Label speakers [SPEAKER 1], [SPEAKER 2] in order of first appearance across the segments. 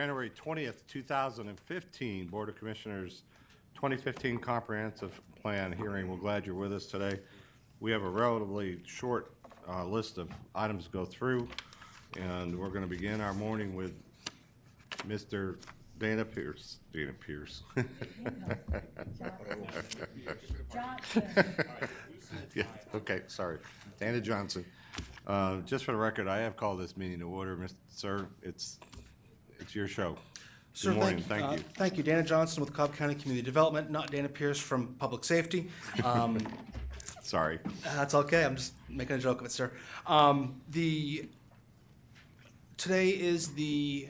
[SPEAKER 1] January 20th, 2015 Board of Commissioners 2015 Comprehensive Plan hearing. We're glad you're with us today. We have a relatively short list of items to go through, and we're going to begin our morning with Mr. Dana Pierce. Dana Pierce.
[SPEAKER 2] Johnson.
[SPEAKER 1] Yeah, okay, sorry. Dana Johnson. Just for the record, I have called this meeting to order, Sir. It's your show.
[SPEAKER 3] Sir,
[SPEAKER 1] Good morning. Thank you.
[SPEAKER 3] Thank you. Dana Johnson with Cobb County Community Development, not Dana Pierce from Public Safety.
[SPEAKER 1] Sorry.
[SPEAKER 3] That's okay. I'm just making a joke of it, sir. Today is the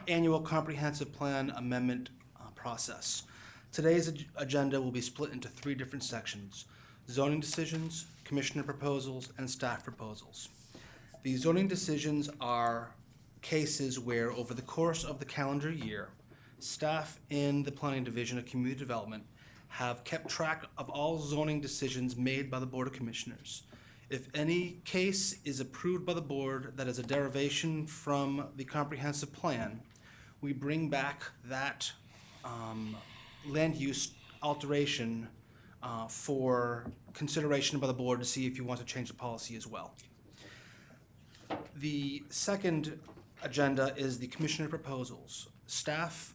[SPEAKER 3] annual comprehensive plan amendment process. Today's agenda will be split into three different sections: zoning decisions, commissioner proposals, and staff proposals. The zoning decisions are cases where, over the course of the calendar year, staff in the Planning Division of Community Development have kept track of all zoning decisions made by the Board of Commissioners. If any case is approved by the board that is a derivation from the comprehensive plan, we bring back that land use alteration for consideration by the board to see if you want to change the policy as well. The second agenda is the commissioner proposals. Staff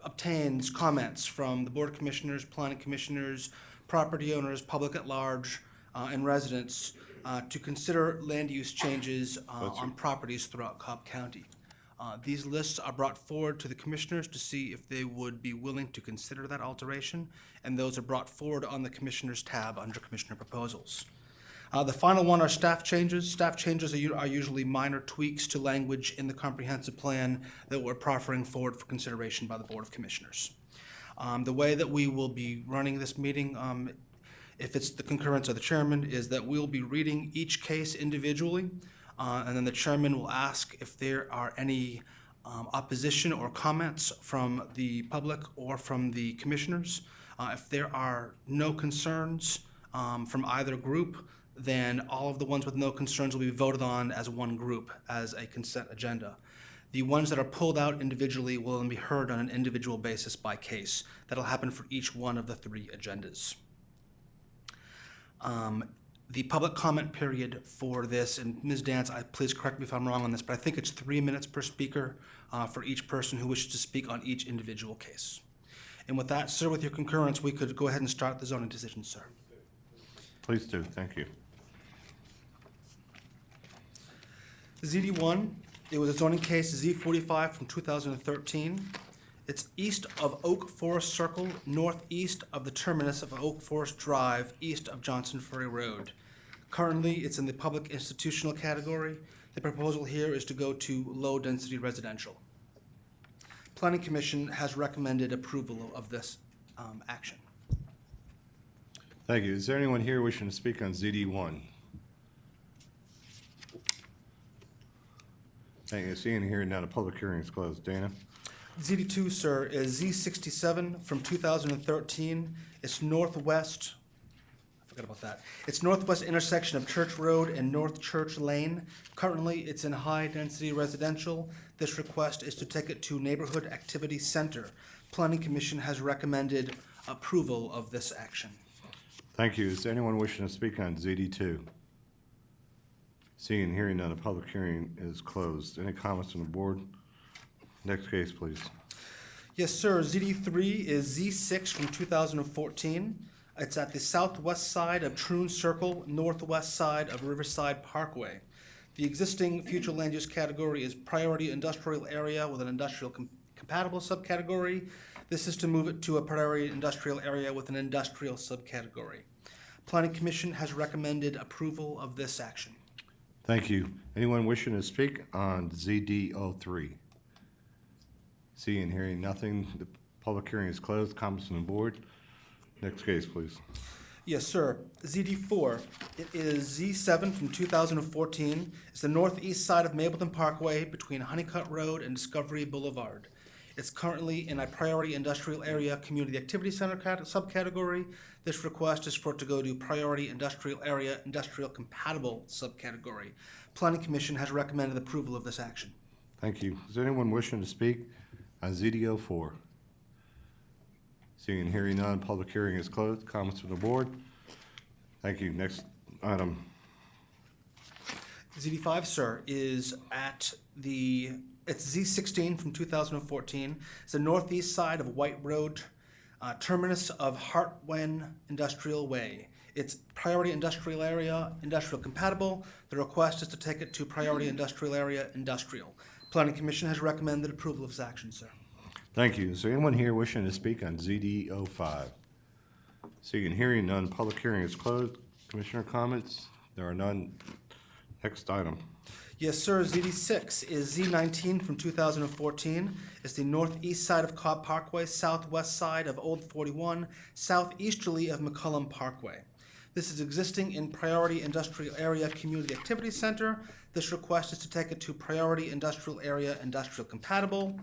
[SPEAKER 3] obtains comments from the Board of Commissioners, planning commissioners, property owners, public at large, and residents to consider land use changes on properties throughout Cobb County. These lists are brought forward to the commissioners to see if they would be willing to consider that alteration, and those are brought forward on the commissioners tab under commissioner proposals. The final one are staff changes. Staff changes are usually minor tweaks to language in the comprehensive plan that we're proffering forward for consideration by the Board of Commissioners. The way that we will be running this meeting, if it's the concurrence of the chairman, is that we'll be reading each case individually, and then the chairman will ask if there are any opposition or comments from the public or from the commissioners. If there are no concerns from either group, then all of the ones with no concerns will be voted on as one group, as a consent agenda. The ones that are pulled out individually will then be heard on an individual basis by case. That'll happen for each one of the three agendas. The public comment period for this, and Ms. Dance, please correct me if I'm wrong on this, but I think it's 3 minutes per speaker for each person who wishes to speak on each individual case. And with that, sir, with your concurrence, we could go ahead and start the zoning decision, sir.
[SPEAKER 1] Please do. Thank you.
[SPEAKER 3] ZD1, it was a zoning case Z45 from 2013. It's east of Oak Forest Circle, northeast of the terminus of Oak Forest Drive, east of Johnson Ferry Road. Currently, it's in the public institutional category. The proposal here is to go to low-density residential. Planning Commission has recommended approval of this action.
[SPEAKER 1] Thank you. Is there anyone here wishing to speak on ZD1? Thank you. Seeing and hearing now, the public hearing is closed. Dana?
[SPEAKER 3] ZD2, sir, is Z67 from 2013. It's northwest, I forgot about that. It's northwest intersection of Church Road and North Church Lane. Currently, it's in high-density residential. This request is to take it to Neighborhood Activity Center. Planning Commission has recommended approval of this action.
[SPEAKER 1] Thank you. Is there anyone wishing to speak on ZD2? Seeing and hearing none, the public hearing is closed. Any comments from the board? Next case, please.
[SPEAKER 3] Yes, sir. ZD3 is Z6 from 2014. It's at the southwest side of Troon Circle, northwest side of Riverside Parkway. The existing future land use category is priority industrial area with an industrial compatible subcategory. This is to move it to a priority industrial area with an industrial subcategory. Planning Commission has recommended approval of this action.
[SPEAKER 1] Thank you. Anyone wishing to speak on ZD03? Seeing and hearing nothing, the public hearing is closed. Comments from the board? Next case, please.
[SPEAKER 3] Yes, sir. ZD4, it is Z7 from 2014. It's the northeast side of Mapleton Parkway between Honeycutt Road and Discovery Boulevard. It's currently in a priority industrial area community activity center subcategory. This request is for it to go to priority industrial area industrial compatible subcategory. Planning Commission has recommended approval of this action.
[SPEAKER 1] Thank you. Is there anyone wishing to speak on ZDO 4? Seeing and hearing none, public hearing is closed. Comments from the board? Thank you. Next item.
[SPEAKER 3] ZD5, sir, is it's Z16 from 2014. It's the northeast side of White Road, terminus of Hartwen Industrial Way. It's priority industrial area, industrial compatible. The request is to take it to priority industrial area, industrial. Planning Commission has recommended approval of this action, sir.
[SPEAKER 1] Thank you. Is there anyone here wishing to speak on ZDO 5? Seeing and hearing none, public hearing is closed. Commissioner comments? There are none. Next item.
[SPEAKER 3] Yes, sir. ZD6 is Z19 from 2014. It's the northeast side of Cobb Parkway, southwest side of Old 41, southeasterly of McCullum Parkway. This is existing in Priority Industrial Area Community Activity Center. This request is to take it to Priority Industrial Area Industrial Compatible.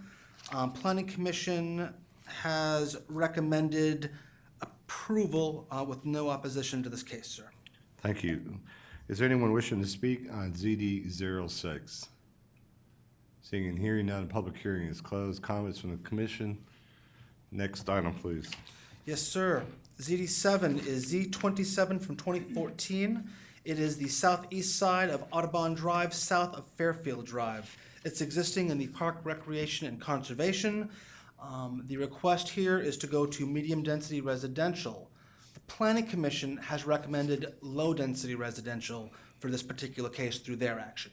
[SPEAKER 3] Planning Commission has recommended approval with no opposition to this case, sir.
[SPEAKER 1] Thank you. Is there anyone wishing to speak on ZD06? Seeing and hearing none, public hearing is closed. Comments from the commission? Next item, please.
[SPEAKER 3] Yes, sir. ZD7 is Z27 from 2014. It is the southeast side of Audubon Drive, south of Fairfield Drive. It's existing in the Park Recreation and Conservation. The request here is to go to medium-density residential. The Planning Commission has recommended low-density residential for this particular case through their action.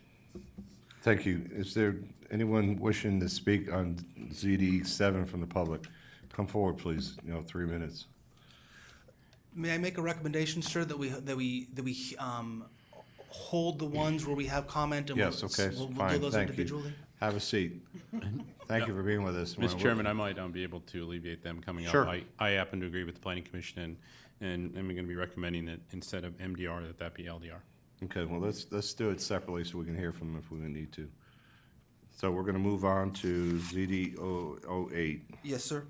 [SPEAKER 1] Thank you. Is there anyone wishing to speak on ZD7 from the public? Come forward, please. 3 minutes.
[SPEAKER 3] May I make a recommendation, sir, that we hold the ones where we have comment and
[SPEAKER 1] Yes, okay,
[SPEAKER 3] we'll
[SPEAKER 1] fine.
[SPEAKER 3] do those
[SPEAKER 1] Thank
[SPEAKER 3] individually?
[SPEAKER 1] you. Have a seat. Thank you for being with us.
[SPEAKER 4] Mr. Chairman, I might be able to alleviate them coming up.
[SPEAKER 1] Sure.
[SPEAKER 4] I happen to agree with the Planning Commission, and I'm going to be recommending that instead of MDR, that be LDR.
[SPEAKER 1] Okay, well, let's do it separately so we can hear from them if we need to. So we're going to move on to ZD08.
[SPEAKER 3] Yes, sir.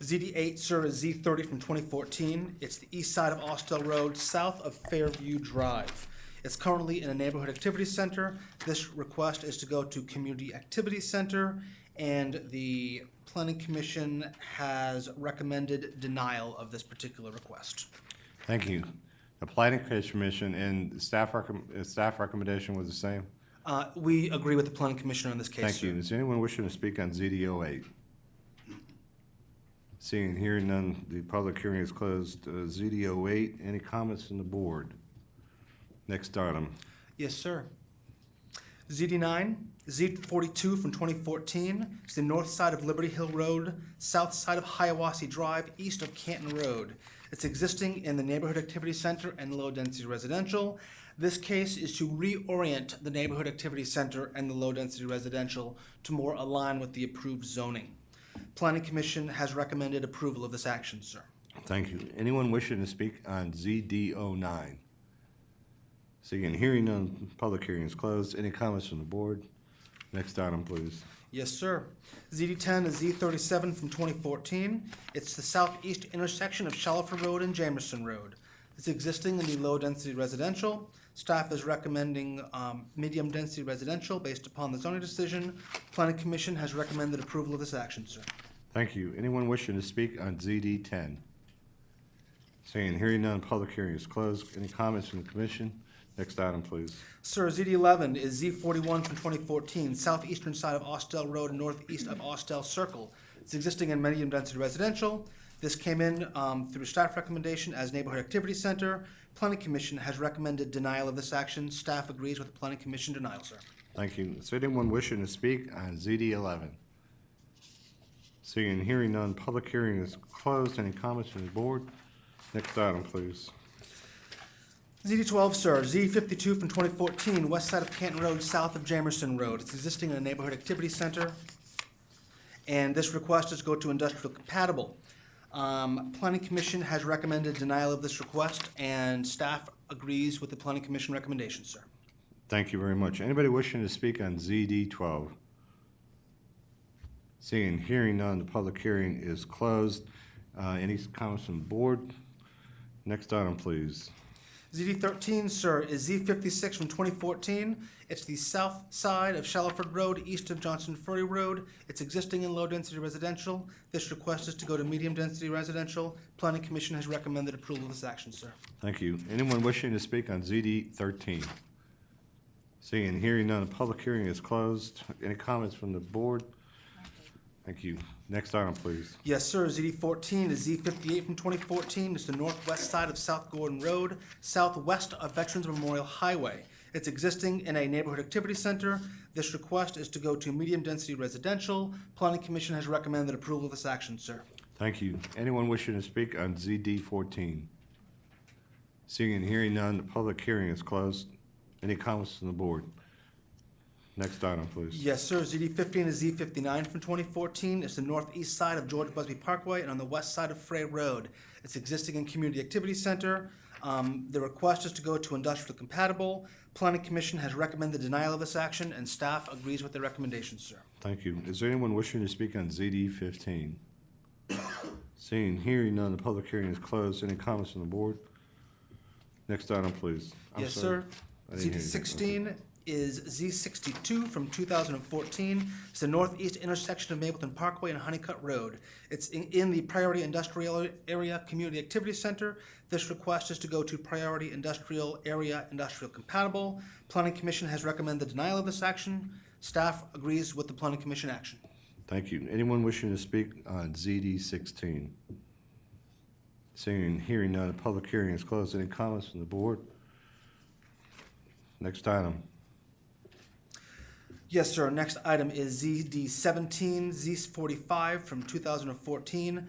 [SPEAKER 3] ZD8, sir, is Z30 from 2014. It's the east side of Austell Road, south of Fairview Drive. It's currently in a neighborhood activity center. This request is to go to Community Activity Center, and the Planning Commission has recommended denial of this particular request.
[SPEAKER 1] Thank you. The Planning Commission and staff recommendation was the same?
[SPEAKER 3] We agree with the Planning Commission on this case,
[SPEAKER 1] Thank
[SPEAKER 3] sir.
[SPEAKER 1] you. Is there anyone wishing to speak on ZD08? Seeing and hearing none, the public hearing is closed. ZD08, any comments from the board? Next item.
[SPEAKER 3] Yes, sir. ZD9, Z42 from 2014. It's the north side of Liberty Hill Road, south side of Hiawassee Drive, east of Canton Road. It's existing in the Neighborhood Activity Center and low-density residential. This case is to reorient the Neighborhood Activity Center and the low-density residential to more align with the approved zoning. Planning Commission has recommended approval of this action, sir.
[SPEAKER 1] Thank you. Anyone wishing to speak on ZD09? Seeing and hearing none, public hearing is closed. Any comments from the board? Next item, please.
[SPEAKER 3] Yes, sir. ZD10 is Z37 from 2014. It's the southeast intersection of Shallifer Road and Jamerson Road. It's existing in the low-density residential. Staff is recommending medium-density residential based upon the zoning decision. Planning Commission has recommended approval of this action, sir.
[SPEAKER 1] Thank you. Anyone wishing to speak on ZD10? Seeing and hearing none, public hearing is closed. Any comments from the commission? Next item, please.
[SPEAKER 3] Sir, ZD11 is Z41 from 2014, southeastern side of Austell Road and northeast of Austell Circle. It's existing in medium-density residential. This came in through staff recommendation as Neighborhood Activity Center. Planning Commission has recommended denial of this action. Staff agrees with the Planning Commission denial, sir.
[SPEAKER 1] Thank you. Is there anyone wishing to speak on ZD11? Seeing and hearing none, public hearing is closed. Any comments from the board? Next item, please.
[SPEAKER 3] ZD12, sir, Z52 from 2014, west side of Canton Road, south of Jamerson Road. It's existing in a Neighborhood Activity Center. And this request is to go to industrial compatible. Planning Commission has recommended denial of this request, and staff agrees with the Planning Commission recommendation, sir.
[SPEAKER 1] Thank you very much. Anybody wishing to speak on ZD12? Seeing and hearing none, the public hearing is closed. Any comments from the board? Next item, please.
[SPEAKER 3] ZD 13, sir, is Z 56 from 2014. It's the south side of Shallowford Road, east of Johnson Ferry Road. It's existing in low-density residential. This request is to go to medium-density residential. Planning Commission has recommended approval of this action, sir.
[SPEAKER 1] Thank you. Anyone wishing to speak on ZD 13? Seeing and hearing none, the public hearing is closed. Any comments from the board? Thank you. Next item, please.
[SPEAKER 3] Yes, sir. ZD 14 is Z 58 from 2014. It's the northwest side of South Gordon Road, southwest of Veterans Memorial Highway. It's existing in a neighborhood activity center. This request is to go to medium-density residential. Planning Commission has recommended approval of this action, sir.
[SPEAKER 1] Thank you. Anyone wishing to speak on ZD 14? Seeing and hearing none, the public hearing is closed. Any comments from the board? Next item, please.
[SPEAKER 3] Yes, sir. ZD 15 is Z 59 from 2014. It's the northeast side of George Busby Parkway and on the west side of Frey Road. It's existing in Community Activity Center. The request is to go to industrial compatible. Planning Commission has recommended denial of this action, and staff agrees with the recommendations, sir.
[SPEAKER 1] Thank you. Is there anyone wishing to speak on ZD 15? Seeing and hearing none, the public hearing is closed. Any comments from the board? Next item, please. I'm
[SPEAKER 3] Yes,
[SPEAKER 1] sorry.
[SPEAKER 3] sir.
[SPEAKER 1] I didn't hear
[SPEAKER 3] ZD
[SPEAKER 1] you.
[SPEAKER 3] 16 is Z 62 from 2014. It's the northeast intersection of Mapleton Parkway and Honeycutt Road. It's in the Priority Industrial Area Community Activity Center. This request is to go to Priority Industrial Area Industrial Compatible. Planning Commission has recommended denial of this action. Staff agrees with the Planning Commission action.
[SPEAKER 1] Thank you. Anyone wishing to speak on ZD 16? Seeing and hearing none, the public hearing is closed. Any comments from the board? Next item.
[SPEAKER 3] Yes, sir. Next item is ZD 17, Z 45 from 2014.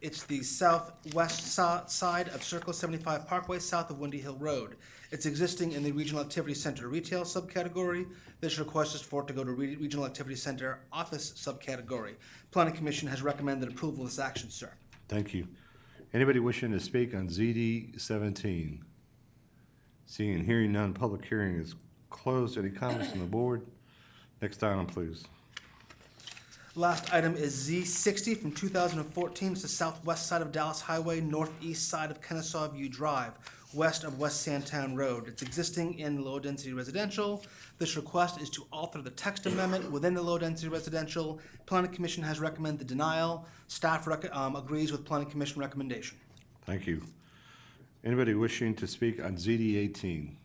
[SPEAKER 3] It's the southwest side of Circle 75 Parkway, south of Windy Hill Road. It's existing in the Regional Activity Center retail subcategory. This request is for it to go to Regional Activity Center office subcategory. Planning Commission has recommended approval of this action, sir.
[SPEAKER 1] Thank you. Anybody wishing to speak on ZD 17? Seeing and hearing none, public hearing is closed. Any comments from the board? Next item, please.
[SPEAKER 3] Last item is Z 60 from 2014. It's the southwest side of Dallas Highway, northeast side of Kennesaw View Drive, west of West Sandtown Road. It's existing in low-density residential. This request is to alter the text amendment within the low-density residential. Planning Commission has recommended denial. Staff agrees with Planning Commission recommendation.
[SPEAKER 1] Thank you. Anybody wishing to speak on ZD 18?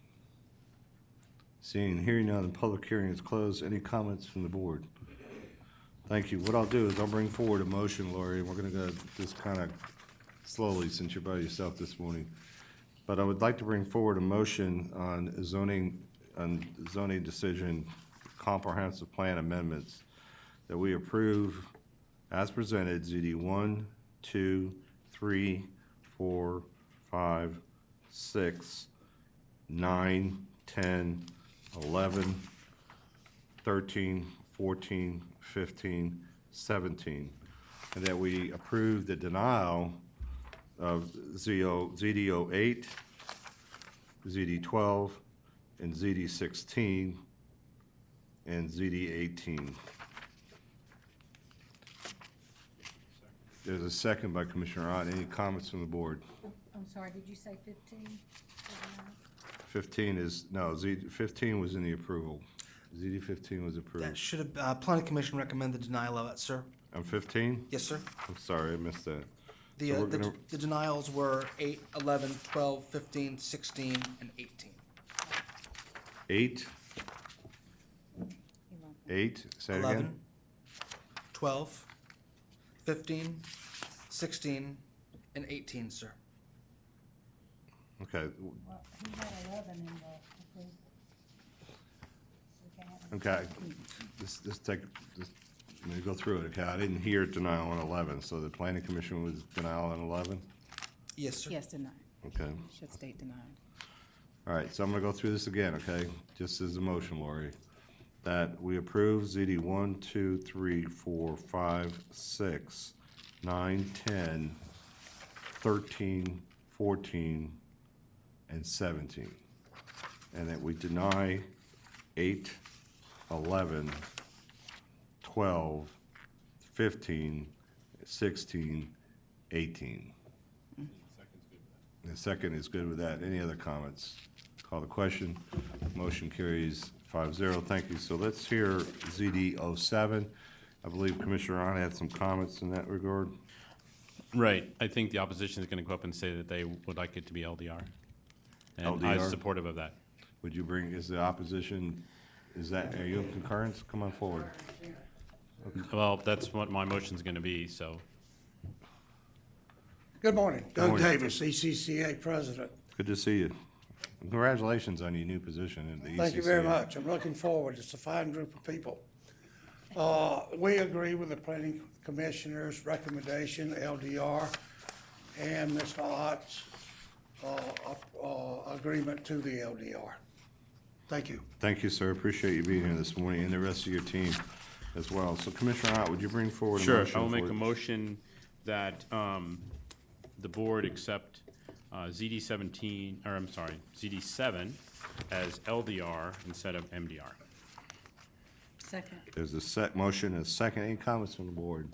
[SPEAKER 1] Seeing and hearing none, the public hearing is closed. Any comments from the board? Thank you. What I'll do is I'll bring forward a motion, Lori, and we're going to go just kind of slowly since you're by yourself this morning. But I would like to bring forward a motion on zoning decision comprehensive plan amendments that we approve as presented, ZD 1, 2, 3, 4, 5, 6, 9, 10, 11, 13, 14, 15, 17, and that we approve the denial of ZD 08, ZD 12, and ZD 16, and ZD 18. There's a second by Commissioner Ott. Any comments from the board?
[SPEAKER 2] I'm sorry, did you say 15?
[SPEAKER 1] 15 is, no, 15 was in the approval. ZD 15 was approved.
[SPEAKER 3] That should have, Planning Commission recommended denial of it, sir.
[SPEAKER 1] On 15?
[SPEAKER 3] Yes, sir.
[SPEAKER 1] I'm sorry, I missed that.
[SPEAKER 3] The,
[SPEAKER 1] So we're gonna-
[SPEAKER 3] the denials were 8, 11, 12, 15, 16, and 18.
[SPEAKER 1] 8? 8, say it
[SPEAKER 3] 11,
[SPEAKER 1] again?
[SPEAKER 3] 12, 15, 16, and 18, sir.
[SPEAKER 1] Okay,
[SPEAKER 2] Well, he had 11 in the approval. So we can't have
[SPEAKER 1] okay. Let me go through it, okay? I didn't hear denial on 11, so the planning commission was denial on 11?
[SPEAKER 3] Yes, sir.
[SPEAKER 5] Yes, denied.
[SPEAKER 1] Okay.
[SPEAKER 5] Should state denied.
[SPEAKER 1] All right, so I'm gonna go through this again, okay? Just as a motion, Lori. That we approve ZD 1, 2, 3, 4, 5, 6, 9, 10, 13, 14, and 17. And that we deny 8, 11, 12, 15, 16, 18. The second is good with that. Any other comments? Call the question. Motion carries 5-0. Thank you. So let's hear ZD 07. I believe Commissioner Ron had some comments in that regard.
[SPEAKER 4] Right. I think the opposition is going to go up and say that they would like it to be LDR. And I'm
[SPEAKER 1] LDR?
[SPEAKER 4] supportive of that.
[SPEAKER 1] Would you bring, is the opposition, are you in concurrence? Come on forward.
[SPEAKER 4] Well, that's what my motion's going to be, so.
[SPEAKER 5] Good morning. Doug
[SPEAKER 1] morning.
[SPEAKER 5] Davis, ECCA President.
[SPEAKER 1] Good to see you. Congratulations on your new position in the ECC.
[SPEAKER 5] Thank you very much. I'm looking forward. It's a fine group of people. We agree with the planning commissioner's recommendation, LDR, and Ms. Ott's agreement to the LDR. Thank you.
[SPEAKER 1] Thank you, sir. Appreciate you being here this morning and the rest of your team as well. So Commissioner Ott, would you bring forward a
[SPEAKER 4] Sure.
[SPEAKER 1] motion?
[SPEAKER 4] I will make
[SPEAKER 1] for-
[SPEAKER 4] a motion that the board accept ZD 17, or I'm sorry, ZD 7 as LDR instead of MDR.
[SPEAKER 2] Second.
[SPEAKER 1] There's a motion and a second. Any comments from the board?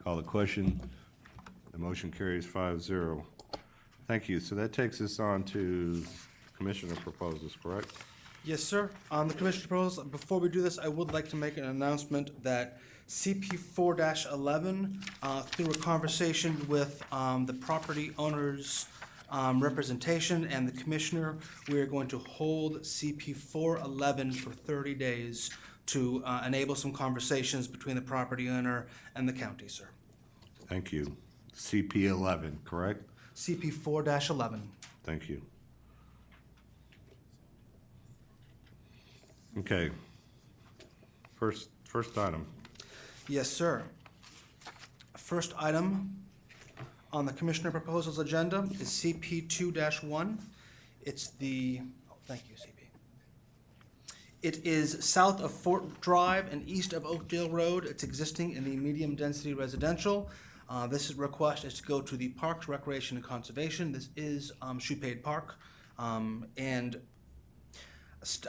[SPEAKER 1] Call the question. The motion carries 5-0. Thank you. So that takes us on to commissioner proposals, correct?
[SPEAKER 3] Yes, sir. On the commissioner proposal, before we do this, I would like to make an announcement that CP 4-11, through a conversation with the property owners' representation and the commissioner, we are going to hold CP 4-11 for 30 days to enable some conversations between the property owner and the county, sir.
[SPEAKER 1] Thank you. CP 11, correct?
[SPEAKER 3] CP 4-11.
[SPEAKER 1] Thank you. Okay. First item.
[SPEAKER 3] Yes, sir. First item on the commissioner proposals agenda is CP 2-1. It's thank you, CP. It is south of Fort Drive and east of Oakdale Road. It's existing in the medium-density residential. This request is to go to the Parks, Recreation, and Conservation. This is Shoepade Park. And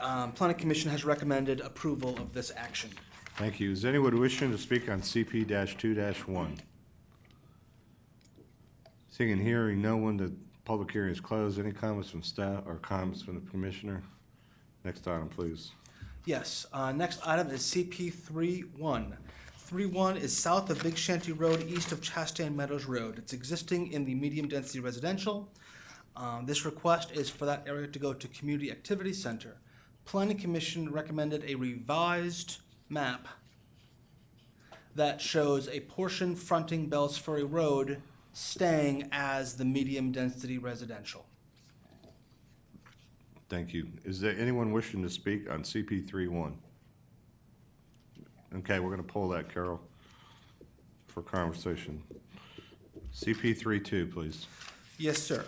[SPEAKER 3] Planning Commission has recommended approval of this action.
[SPEAKER 1] Thank you. Is anyone wishing to speak on CP-2-1? Seeing and hearing no one, the public hearing is closed. Any comments from staff or comments from the commissioner? Next item, please.
[SPEAKER 3] Yes, next item is CP 3-1. 3-1 is south of Big Shanty Road, east of Chastain Meadows Road. It's existing in the medium-density residential. This request is for that area to go to Community Activity Center. Planning Commission recommended a revised map that shows a portion fronting Bells Ferry Road staying as the medium-density residential.
[SPEAKER 1] Thank you. Is there anyone wishing to speak on CP 3-1? Okay, we're going to pull that, Carol, for conversation. CP 3-2, please.
[SPEAKER 3] Yes, sir.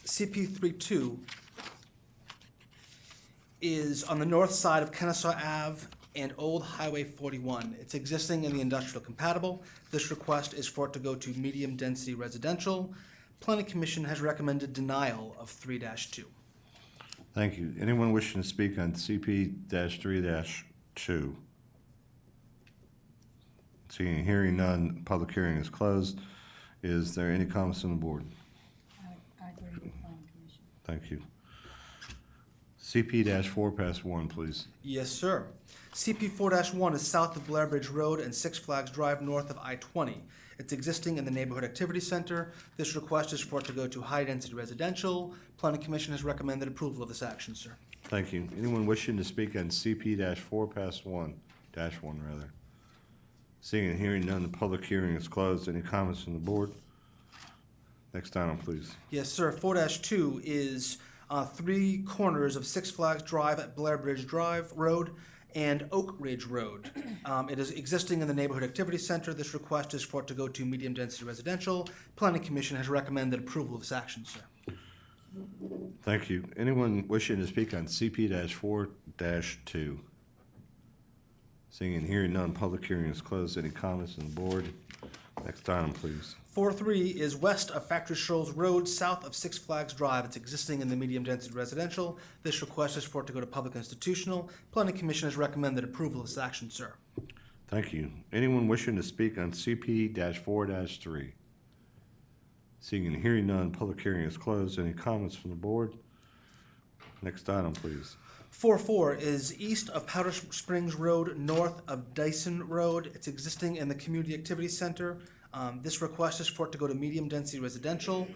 [SPEAKER 3] CP 3-2 is on the north side of Kennesaw Ave and Old Highway 41. It's existing in the industrial compatible. This request is for it to go to medium-density residential. Planning Commission has recommended denial of 3-2.
[SPEAKER 1] Thank you. Anyone wishing to speak on CP-3-2? Seeing and hearing none, public hearing is closed. Is there any comments on the board?
[SPEAKER 2] I agree with the planning commission.
[SPEAKER 1] Thank you. CP-4-1, please.
[SPEAKER 3] Yes, sir. CP 4-1 is south of Blair Bridge Road and Six Flags Drive north of I-20. It's existing in the Neighborhood Activity Center. This request is for it to go to high-density residential. Planning Commission has recommended approval of this action, sir.
[SPEAKER 1] Thank you. Anyone wishing to speak on CP-4-1, -1 rather? Seeing and hearing none, the public hearing is closed. Any comments from the board? Next item, please.
[SPEAKER 3] Yes, sir. 4-2 is three corners of Six Flags Drive at Blair Bridge Drive Road and Oak Ridge Road. It is existing in the Neighborhood Activity Center. This request is for it to go to medium-density residential. Planning Commission has recommended approval of this action, sir.
[SPEAKER 1] Thank you. Anyone wishing to speak on CP-4-2? Seeing and hearing none, public hearing is closed. Any comments on the board? Next item, please.
[SPEAKER 3] 4-3 is west of Factory Shoals Road, south of Six Flags Drive. It's existing in the medium-density residential. This request is for it to go to public institutional. Planning Commission has recommended approval of this action, sir.
[SPEAKER 1] Thank you. Anyone wishing to speak on CP-4-3? Seeing and hearing none, public hearing is closed. Any comments from the board? Next item, please.
[SPEAKER 3] 4-4 is east of Powder Springs Road, north of Dyson Road. It's existing in the Community Activity Center. This request is for it to go to medium-density residential.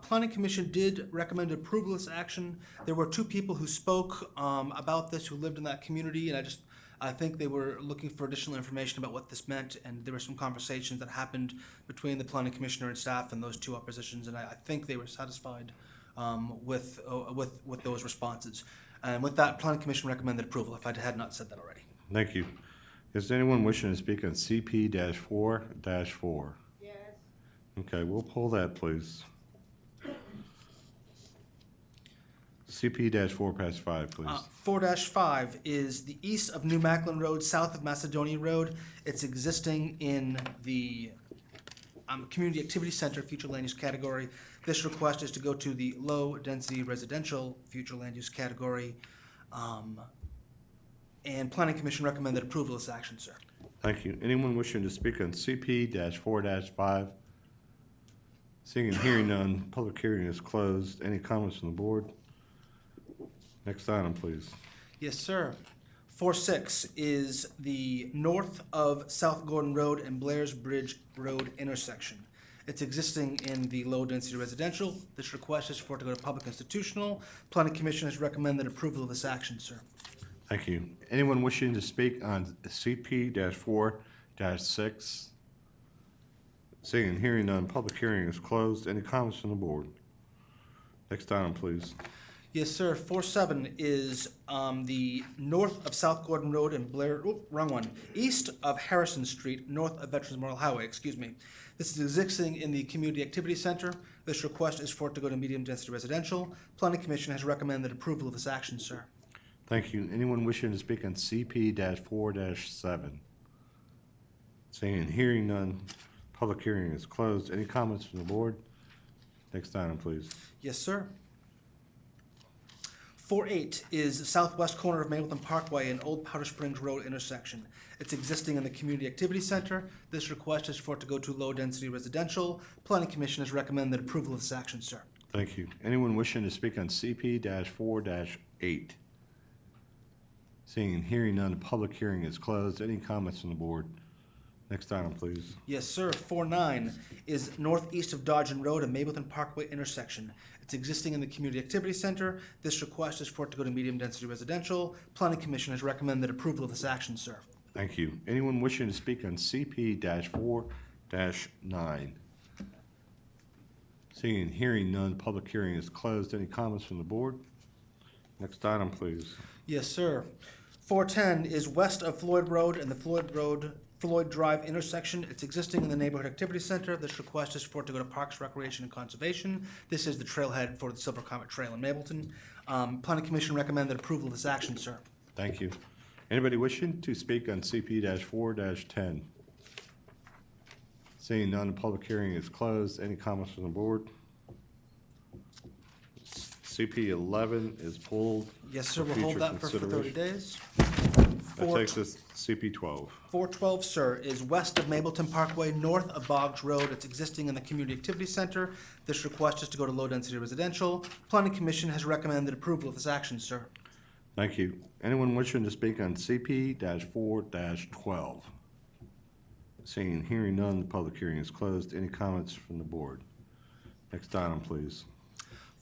[SPEAKER 3] Planning Commission did recommend approval of this action. There were two people who spoke about this who lived in that community, and I think they were looking for additional information about what this meant, and there were some conversations that happened between the Planning Commissioner and staff and those two oppositions, and I think they were satisfied with those responses. And with that, Planning Commission recommended approval, if I had not said that already.
[SPEAKER 1] Thank you. Is there anyone wishing to speak on CP-4-4?
[SPEAKER 2] Yes.
[SPEAKER 1] Okay, we'll pull that, please. CP-4 pass 5, please.
[SPEAKER 3] 4-5 is the east of New Macklin Road, south of Macedonia Road. It's existing in the Community Activity Center future land use category. This request is to go to the low-density residential future land use category. And Planning Commission recommended approval of this action, sir.
[SPEAKER 1] Thank you. Anyone wishing to speak on CP-4-5? Seeing and hearing none, public hearing is closed. Any comments from the board? Next item, please.
[SPEAKER 3] Yes, sir. 4-6 is the north of South Gordon Road and Blair's Bridge Road intersection. It's existing in the low-density residential. This request is for it to go to public institutional. Planning Commission has recommended approval of this action, sir.
[SPEAKER 1] Thank you. Anyone wishing to speak on CP-4-6? Seeing and hearing none, public hearing is closed. Any comments from the board? Next item, please.
[SPEAKER 3] Yes, sir. 4-7 is the north of South Gordon Road and Blair, wrong one, east of Harrison Street, north of Veterans Memorial Highway, excuse me. This is existing in the Community Activity Center. This request is for it to go to medium-density residential. Planning Commission has recommended approval of this action, sir.
[SPEAKER 1] Thank you. Anyone wishing to speak on CP-4-7? Seeing and hearing none, public hearing is closed. Any comments from the board? Next item, please.
[SPEAKER 3] Yes, sir. 4-8 is the southwest corner of Mapleton Parkway and Old Powder Springs Road intersection. It's existing in the Community Activity Center. This request is for it to go to low-density residential. Planning Commission has recommended approval of this action, sir.
[SPEAKER 1] Thank you. Anyone wishing to speak on CP-4-8? Seeing and hearing none, the public hearing is closed. Any comments from the board? Next item, please.
[SPEAKER 3] Yes, sir. 4-9 is northeast of Dodgen Road and Mapleton Parkway intersection. It's existing in the Community Activity Center. This request is for it to go to medium-density residential. Planning Commission has recommended approval of this action, sir.
[SPEAKER 1] Thank you. Anyone wishing to speak on CP-4-9? Seeing and hearing none, public hearing is closed. Any comments from the board? Next item, please.
[SPEAKER 3] Yes, sir. 410 is west of Floyd Road and the Floyd Drive intersection. It's existing in the Neighborhood Activity Center. This request is for it to go to Parks, Recreation, and Conservation. This is the trailhead for the Silver Comet Trail in Mapleton. Planning Commission recommended approval of this action, sir.
[SPEAKER 1] Thank you. Anybody wishing to speak on CP-4-10? Seeing none, the public hearing is closed. Any comments from the board? CP-11 is pulled.
[SPEAKER 3] Yes, sir.
[SPEAKER 1] for
[SPEAKER 3] We'll hold
[SPEAKER 1] future
[SPEAKER 3] that for 30
[SPEAKER 1] consideration.
[SPEAKER 3] days.
[SPEAKER 1] That takes us CP-12.
[SPEAKER 3] 412, sir, is west of Mapleton Parkway, north of Boggs Road. It's existing in the Community Activity Center. This request is to go to low-density residential. Planning Commission has recommended approval of this action, sir.
[SPEAKER 1] Thank you. Anyone wishing to speak on CP-4-12? Seeing and hearing none, the public hearing is closed. Any comments from the board? Next item, please.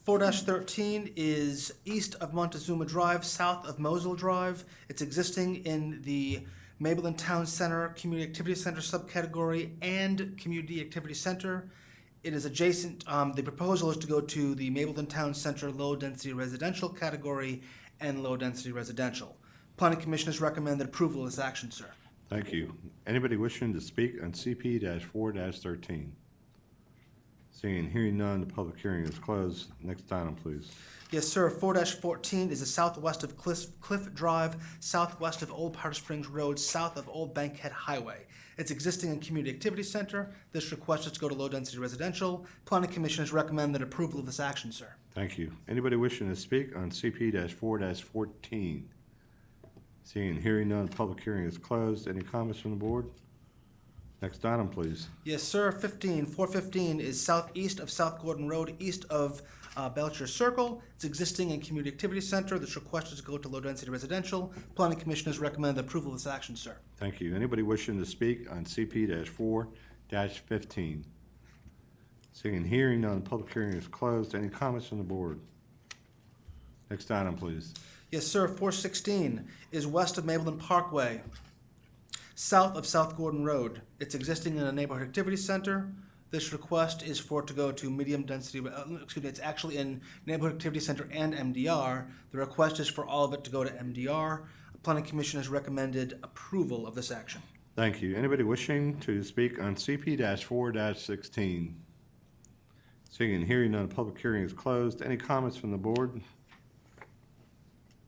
[SPEAKER 3] 4-13 is east of Montezuma Drive, south of Mosel Drive. It's existing in the Mapleton Town Center, Community Activity Center subcategory, and Community Activity Center. It is adjacent, the proposal is to go to the Mapleton Town Center low-density residential category and low-density residential. Planning Commission has recommended approval of this action, sir.
[SPEAKER 1] Thank you. Anybody wishing to speak on CP-4-13? Seeing and hearing none, the public hearing is closed. Next item, please.
[SPEAKER 3] Yes, sir. 4-14 is the southwest of Cliff Drive, southwest of Old Powder Springs Road, south of Old Bankhead Highway. It's existing in Community Activity Center. This request is to go to low-density residential. Planning Commission has recommended approval of this action, sir.
[SPEAKER 1] Thank you. Anybody wishing to speak on CP-4-14? Seeing and hearing none, the public hearing is closed. Any comments from the board? Next item, please.
[SPEAKER 3] Yes, sir. 415 is southeast of South Gordon Road, east of Belcher Circle. It's existing in Community Activity Center. This request is to go to low-density residential. Planning Commissioners recommend the approval of this action, sir.
[SPEAKER 1] Thank you. Anybody wishing to speak on CP-4-15? Seeing and hearing none, the public hearing is closed. Any comments from the board? Next item, please.
[SPEAKER 3] Yes, sir. 416 is west of Mapleton Parkway, south of South Gordon Road. It's existing in a neighborhood activity center. This request is for it to go to medium density, it's actually in neighborhood activity center and MDR. The request is for all of it to go to MDR. Planning Commission has recommended approval of this action.
[SPEAKER 1] Thank you. Anybody wishing to speak on CP-4-16? Seeing and hearing none, the public hearing is closed. Any comments from the board?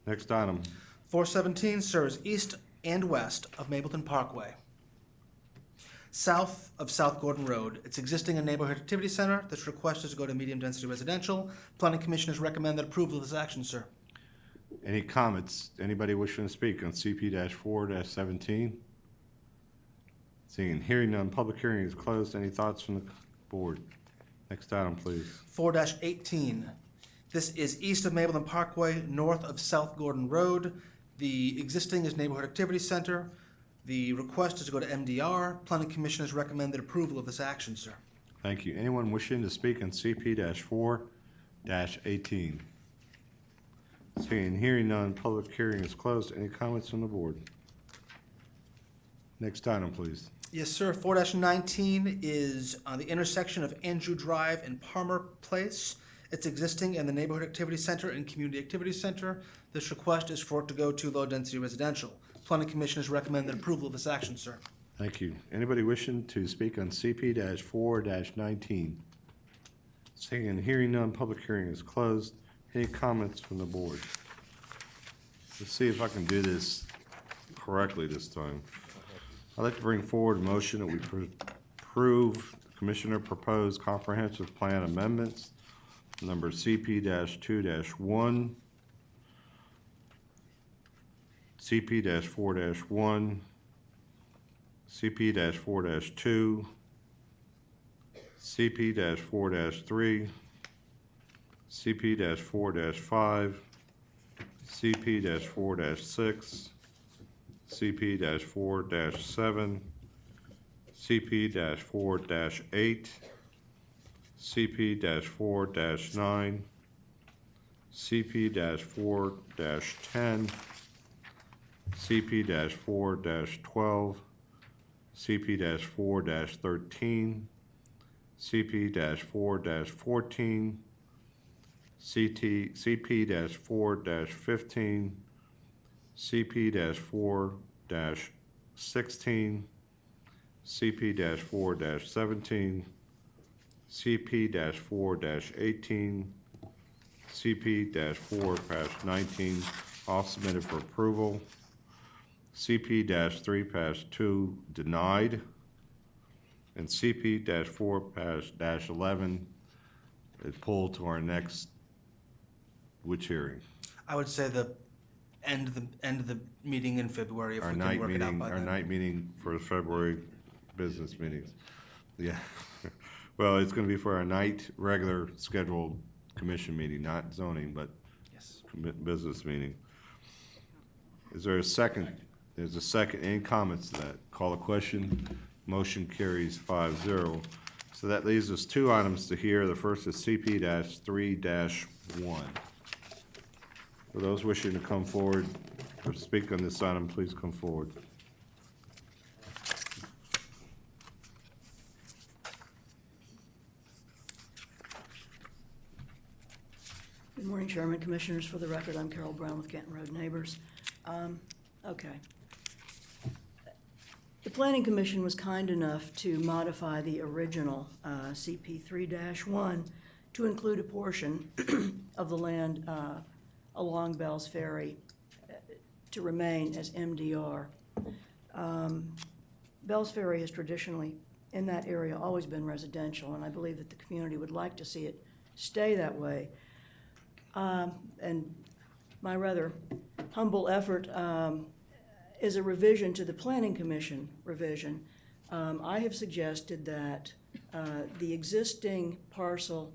[SPEAKER 1] Next item.
[SPEAKER 3] 417, sir, is east and west of Mapleton Parkway, south of South Gordon Road. It's existing in neighborhood activity center. This request is to go to medium density residential. Planning Commission has recommended approval of this action, sir.
[SPEAKER 1] Any comments? Anybody wishing to speak on CP-4-17? Seeing and hearing none, public hearing is closed. Any thoughts from the board? Next item, please.
[SPEAKER 3] 4-18. This is east of Mapleton Parkway, north of South Gordon Road. The existing is neighborhood activity center. The request is to go to MDR. Planning Commission has recommended approval of this action, sir.
[SPEAKER 1] Thank you. Anyone wishing to speak on CP-4-18? Seeing and hearing none, public hearing is closed. Any comments from the board? Next item, please.
[SPEAKER 3] Yes, sir. 4-19 is on the intersection of Andrew Drive and Palmer Place. It's existing in the Neighborhood Activity Center and Community Activity Center. This request is for it to go to low-density residential. Planning Commission has recommended approval of this action, sir.
[SPEAKER 1] Thank you. Anybody wishing to speak on CP-4-19? Seeing and hearing none, public hearing is closed. Any comments from the board? Let's see if I can do this correctly this time. I'd like to bring forward a motion that we approve Commissioner proposed comprehensive plan amendments, number CP-2-1, CP-4-1, CP-4-2, CP-4-3, CP-4-5, CP-4-6, CP-4-7, CP-4-8, CP-4-9, CP-4-10, CP-4-12, CP-4-13, CP-4-14, CP-4-15, CP-4-16, CP-4-17, CP-4-18, CP-4-19, all submitted for approval. CP-3-2 denied, and CP-4-11 is pulled to our next, which hearing?
[SPEAKER 3] I would say the end of the meeting in February if
[SPEAKER 1] Our
[SPEAKER 3] we can
[SPEAKER 1] night
[SPEAKER 3] work it out
[SPEAKER 1] meeting,
[SPEAKER 3] by
[SPEAKER 1] our
[SPEAKER 3] then.
[SPEAKER 1] night meeting for the February business meetings. Yeah. Well, it's gonna be for our night, regular scheduled commission meeting, not zoning, but
[SPEAKER 3] Yes.
[SPEAKER 1] business meeting. Is there a second? There's a second. Any comments to that? Call a question. Motion carries 5-0. So that leaves us two items to hear. The first is CP-3-1. For those wishing to come forward or speak on this item, please come forward.
[SPEAKER 6] Good morning, Chairman, Commissioners. For the record, I'm Carol Brown with Canton Road Neighbors. Okay. The Planning Commission was kind enough to modify the original CP 3-1 to include a portion of the land along Bell's Ferry to remain as MDR. Bell's Ferry has traditionally, in that area, always been residential, and I believe that the community would like to see it stay that way. And my rather humble effort is a revision to the Planning Commission revision. I have suggested that the existing parcel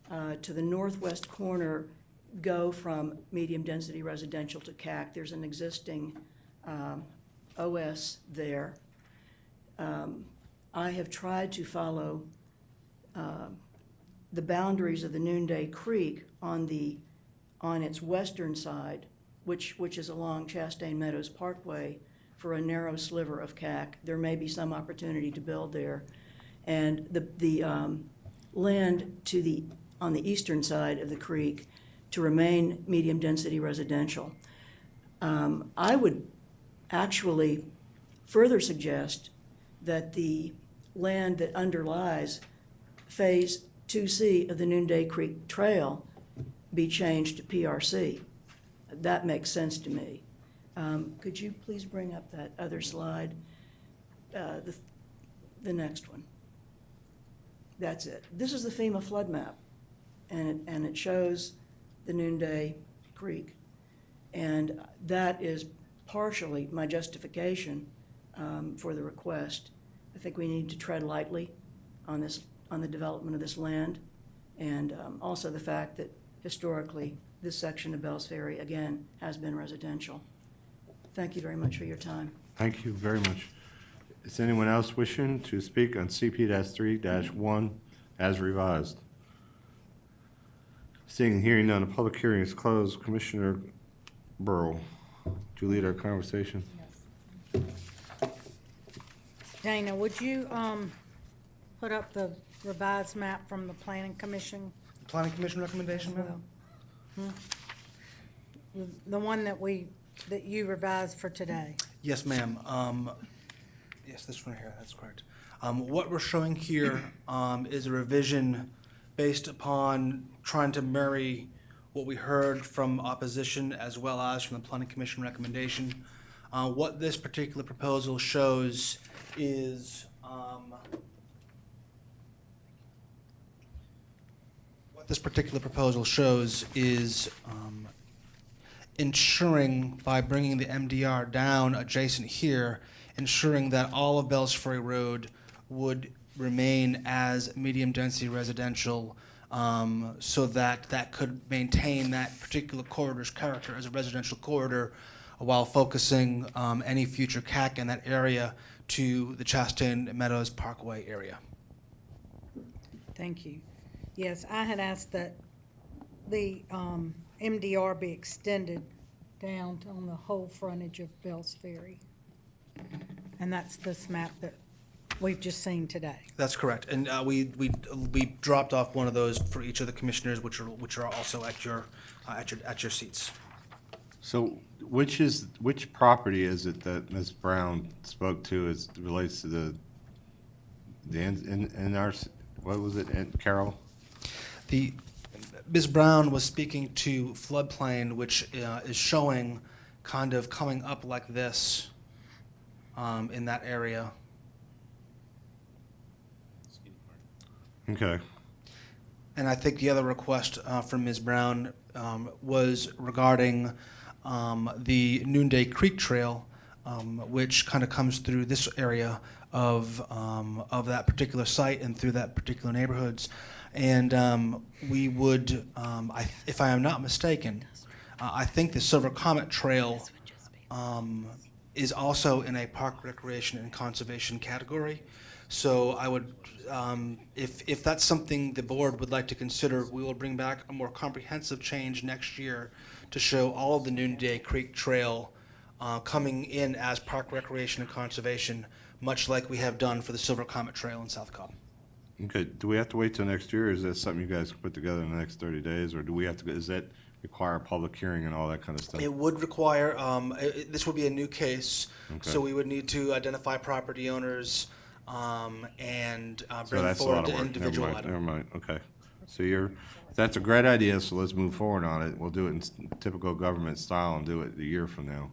[SPEAKER 6] to the northwest corner go from medium-density residential to CAC. There's an existing OS there. I have tried to follow the boundaries of the Noonday Creek on its western side, which is along Chastain Meadows Parkway, for a narrow sliver of CAC. There may be some opportunity to build there. And the land on the eastern side of the creek to remain medium-density residential. I would actually further suggest that the land that underlies Phase 2C of the Noonday Creek Trail be changed to PRC. That makes sense to me. Could you please bring up that other slide? The next one. That's it. This is the FEMA flood map, and it shows the Noonday Creek. And that is partially my justification for the request. I think we need to tread lightly on the development of this land, and also the fact that historically this section of Bells Ferry, again, has been residential. Thank you very much for your time.
[SPEAKER 1] Thank you very much. Is anyone else wishing to speak on CP-3-1 as revised? Seeing and hearing none, the public hearing is closed. Commissioner Burrow, would you lead our conversation?
[SPEAKER 2] Dana, would you put up the revised map from the Planning Commission?
[SPEAKER 3] Planning Commission recommendation, ma'am?
[SPEAKER 2] The one that you revised for today?
[SPEAKER 3] Yes, ma'am. Yes, this one here, that's correct. What we're showing here is a revision based upon trying to marry what we heard from opposition as well as from the Planning Commission recommendation. What this particular proposal shows is ensuring by bringing the MDR down adjacent here, ensuring that all of Bells Ferry Road would remain as medium-density residential, so that could maintain that particular corridor's character as a residential corridor while focusing any future CAC in that area to the Chastain Meadows Parkway area.
[SPEAKER 2] Thank you. Yes, I had asked that the MDR be extended down on the whole frontage of Bells Ferry. And that's this map that we've just seen today.
[SPEAKER 3] That's correct, and we dropped off one of those for each of the commissioners, which are also at your seats.
[SPEAKER 1] So which property is it that Ms. Brown spoke to as it relates to the NRC, what was it, Carol?
[SPEAKER 3] Ms. Brown was speaking to floodplain, which is showing kind of coming up like this in that area.
[SPEAKER 1] Okay.
[SPEAKER 3] And I think the other request from Ms. Brown was regarding the Noonday Creek Trail, which kind of comes through this area of that particular site and through that particular neighborhoods. And we would, if I am not mistaken, I think the Silver Comet Trail is also in a park recreation and conservation category. So I would, if that's something the board would like to consider, we will bring back a more comprehensive change next year to show all of the Noonday Creek Trail coming in as park recreation and conservation, much like we have done for the Silver Comet Trail in South Cobb.
[SPEAKER 1] Okay, do we have to wait till next year, or is that something you guys can put together in the next 30 days, or do we have to, does that require a public hearing and all that kind of stuff?
[SPEAKER 3] It would require, this would be a new case,
[SPEAKER 1] Okay.
[SPEAKER 3] so we would need to identify property owners and
[SPEAKER 1] So
[SPEAKER 3] bring
[SPEAKER 1] that's a
[SPEAKER 3] forward
[SPEAKER 1] lot of
[SPEAKER 3] the
[SPEAKER 1] work.
[SPEAKER 3] individual
[SPEAKER 1] Never
[SPEAKER 3] item.
[SPEAKER 1] mind, okay. So that's a great idea, so let's move forward on it. We'll do it in typical government style and do it a year from now.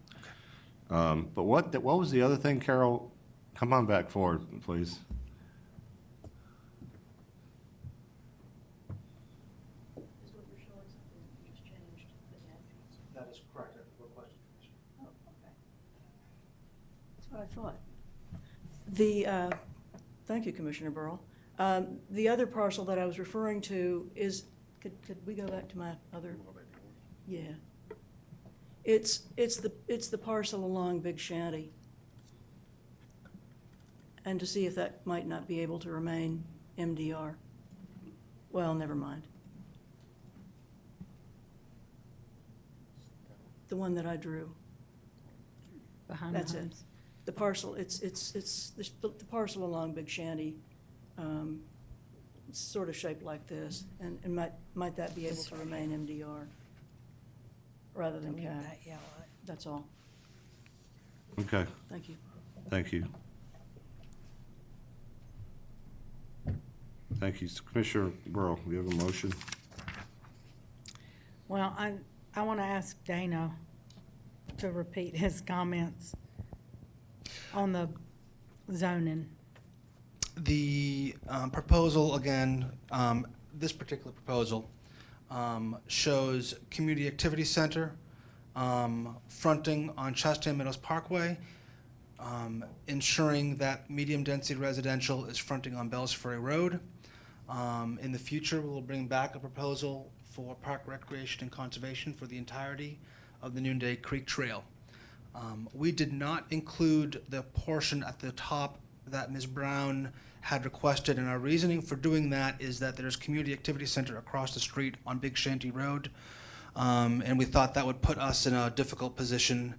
[SPEAKER 1] But what was the other thing, Carol? Come on back forward, please.
[SPEAKER 3] That is correct.
[SPEAKER 6] what I thought. Thank you, Commissioner Burrow. The other parcel that I was referring to is, could we go back to my other? Yeah. It's the parcel along Big Shanty. And to see if that might not be able to remain MDR. Well, never mind. The one that I drew.
[SPEAKER 2] Behind the
[SPEAKER 6] That's it.
[SPEAKER 2] homes.
[SPEAKER 6] The parcel, it's the parcel along Big Shanty, it's sort of shaped like this, and might that be able to remain MDR rather than
[SPEAKER 2] Leave
[SPEAKER 6] CAC?
[SPEAKER 2] that yellow.
[SPEAKER 6] That's all.
[SPEAKER 1] Okay,
[SPEAKER 6] Thank you.
[SPEAKER 1] thank you. Thank you. Commissioner Burrow, you have a motion?
[SPEAKER 2] Well, I want to ask Dana to repeat his comments on the zoning.
[SPEAKER 3] The proposal, again, this particular proposal shows Community Activity Center fronting on Chastain Meadows Parkway, ensuring that medium-density residential is fronting on Bells Ferry Road. In the future, we'll bring back a proposal for park recreation and conservation for the entirety of the Noonday Creek Trail. We did not include the portion at the top that Ms. Brown had requested, and our reasoning for doing that is that there's community activity center across the street on Big Shanty Road, and we thought that would put us in a difficult position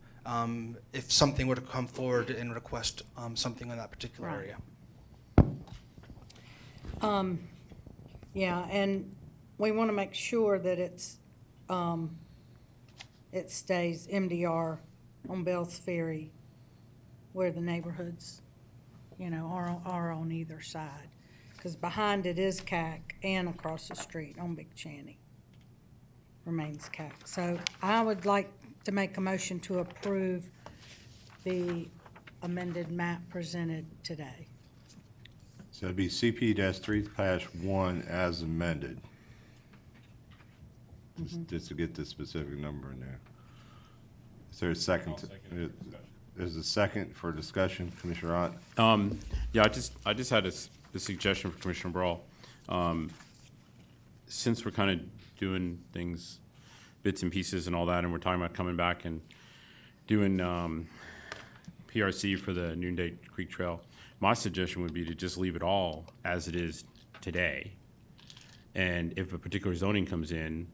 [SPEAKER 3] if something were to come forward and request something in that particular
[SPEAKER 2] Right.
[SPEAKER 3] area.
[SPEAKER 2] Yeah, and we want to make sure that it stays MDR on Bells Ferry where the neighborhoods, are on either side. Because behind it is CAC and across the street on Big Shanty remains CAC. So I would like to make a motion to approve the amended map presented today.
[SPEAKER 1] So it'd be CP-3-1 as amended. Just to get the specific number in there. Is there a second? There's a second for discussion, Commissioner Ott?
[SPEAKER 4] Yeah, I just had a suggestion for Commissioner Brawl. Since we're kind of doing things, bits and pieces and all that, and we're talking about coming back and doing PRC for the Noonday Creek Trail, my suggestion would be to just leave it all as it is today. And if a particular zoning comes in,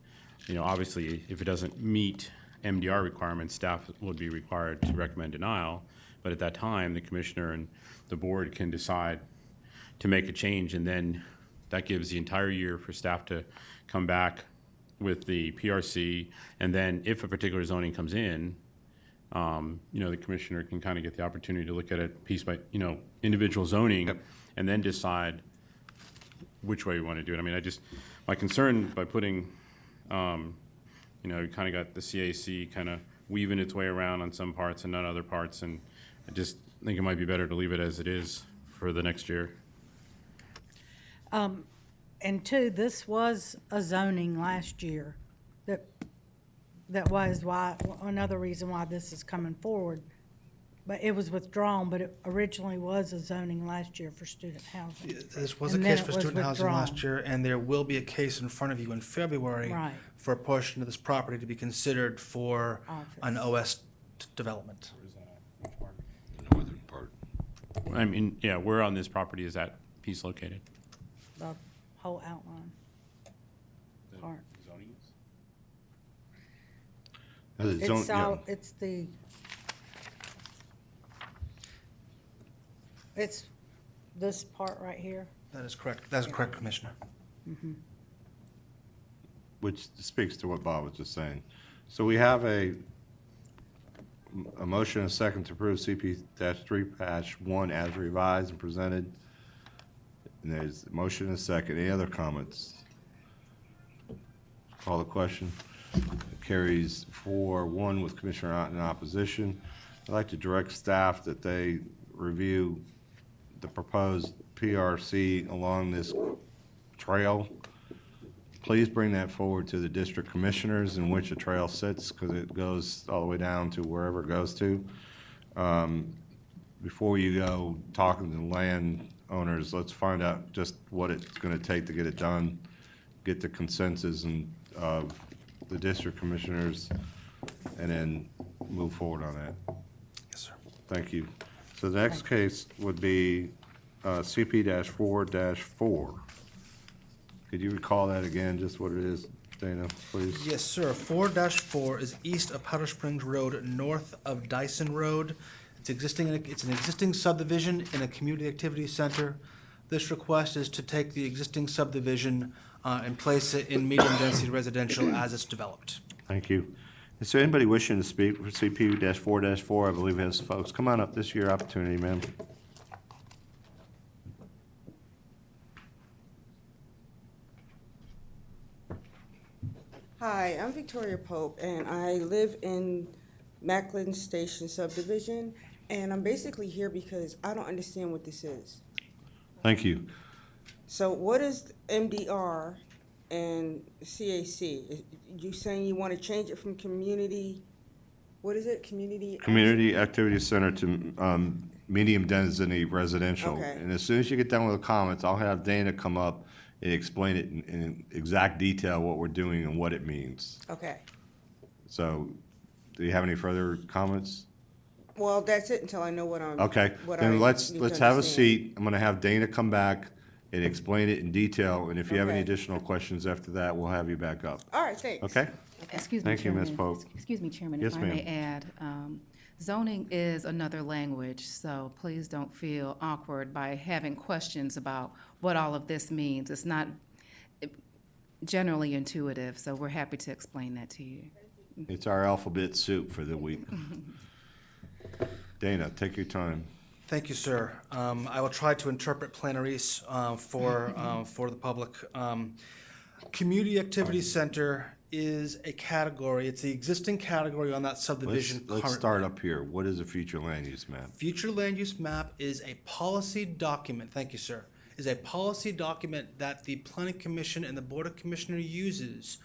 [SPEAKER 4] obviously, if it doesn't meet MDR requirements, staff would be required to recommend denial. But at that time, the commissioner and the board can decide to make a change, and then that gives the entire year for staff to come back with the PRC. And then if a particular zoning comes in, the commissioner can kind of get the opportunity to look at it piece by, individual zoning, and then decide which way we want to do it. I mean, my concern by putting, you kind of got the CAC kind of weaving its way around on some parts and not other parts, and I just think it might be better to leave it as it is for the next year.
[SPEAKER 2] And two, this was a zoning last year that was another reason why this is coming forward. But it was withdrawn, but it originally was a zoning last year for student housing.
[SPEAKER 3] This was a
[SPEAKER 2] And then
[SPEAKER 3] case
[SPEAKER 2] it
[SPEAKER 3] for
[SPEAKER 2] was
[SPEAKER 3] student housing last
[SPEAKER 2] withdrawn.
[SPEAKER 3] year, and there will be a case in front of you in February
[SPEAKER 2] Right.
[SPEAKER 3] for a portion of this property to be considered for an OS development.
[SPEAKER 1] Northern part.
[SPEAKER 4] I mean, yeah, where on this property is that piece located?
[SPEAKER 2] The whole outline part. It's this part right here.
[SPEAKER 3] That is correct. That is correct, Commissioner.
[SPEAKER 1] Which speaks to what Bob was just saying. So we have a motion and a second to approve CP-3-1 as revised and presented. And there's a motion and a second. Any other comments? Call the question. It carries 4-1 with Commissioner Ott in opposition. I'd like to direct staff that they review the proposed PRC along this trail. Please bring that forward to the district commissioners in which the trail sits, because it goes all the way down to wherever it goes to. before you go talking to the landowners, let's find out just what it's gonna take to get it done, get the consensus and, of the district commissioners, and then move forward on that.
[SPEAKER 3] Yes, sir.
[SPEAKER 1] Thank you. So the next case would be CP-4-4. Could you recall that again, just what it is, Dana, please?
[SPEAKER 3] Yes, sir. 4-4 is east of Powder Springs Road, north of Dyson Road. It's an existing subdivision in a community activity center. This request is to take the existing subdivision and place it in medium-density residential as it's developed.
[SPEAKER 1] Thank you. Is there anybody wishing to speak for CP-4-4? I believe it has folks. Come on up, this is your opportunity, ma'am.
[SPEAKER 7] Hi, I'm Victoria Pope, and I live in Macklin Station subdivision, and I'm basically here because I don't understand what this is.
[SPEAKER 1] Thank you.
[SPEAKER 7] So what is MDR and CAC? You saying you want to change it from community, what is it, community?
[SPEAKER 1] Community Activity Center to medium density residential.
[SPEAKER 7] Okay.
[SPEAKER 1] And as soon as you get done with the comments, I'll have Dana come up and explain it in exact detail what we're doing and what it means.
[SPEAKER 7] Okay,
[SPEAKER 1] So, do you have any further comments?
[SPEAKER 7] well, that's it until I know what I'm.
[SPEAKER 1] Okay,
[SPEAKER 7] what I
[SPEAKER 1] then let's
[SPEAKER 7] need to
[SPEAKER 1] have a
[SPEAKER 7] understand.
[SPEAKER 1] seat. I'm gonna have Dana come back and explain it in detail, and if you have any
[SPEAKER 7] Okay.
[SPEAKER 1] additional questions after that, we'll have you back up.
[SPEAKER 7] All right, thanks.
[SPEAKER 1] Okay?
[SPEAKER 8] Excuse me,
[SPEAKER 1] Thank you, Ms.
[SPEAKER 8] Chairman.
[SPEAKER 1] Pope.
[SPEAKER 8] Excuse me, Chairman,
[SPEAKER 1] Yes,
[SPEAKER 8] if I may
[SPEAKER 1] ma'am.
[SPEAKER 8] add, zoning is another language, so please don't feel awkward by having questions about what all of this means. It's not generally intuitive, so we're happy to explain that to you.
[SPEAKER 1] It's our alphabet soup for the week. Dana, take your time.
[SPEAKER 3] Thank you, sir. I will try to interpret plenaries for the public. Community Activity Center is a category, it's the existing category on that subdivision
[SPEAKER 1] Let's
[SPEAKER 3] currently.
[SPEAKER 1] start up here. What is a future land use map?
[SPEAKER 3] Future land use map is a policy document, thank you, sir, is a policy document that the Planning Commission and the Board of Commissioners uses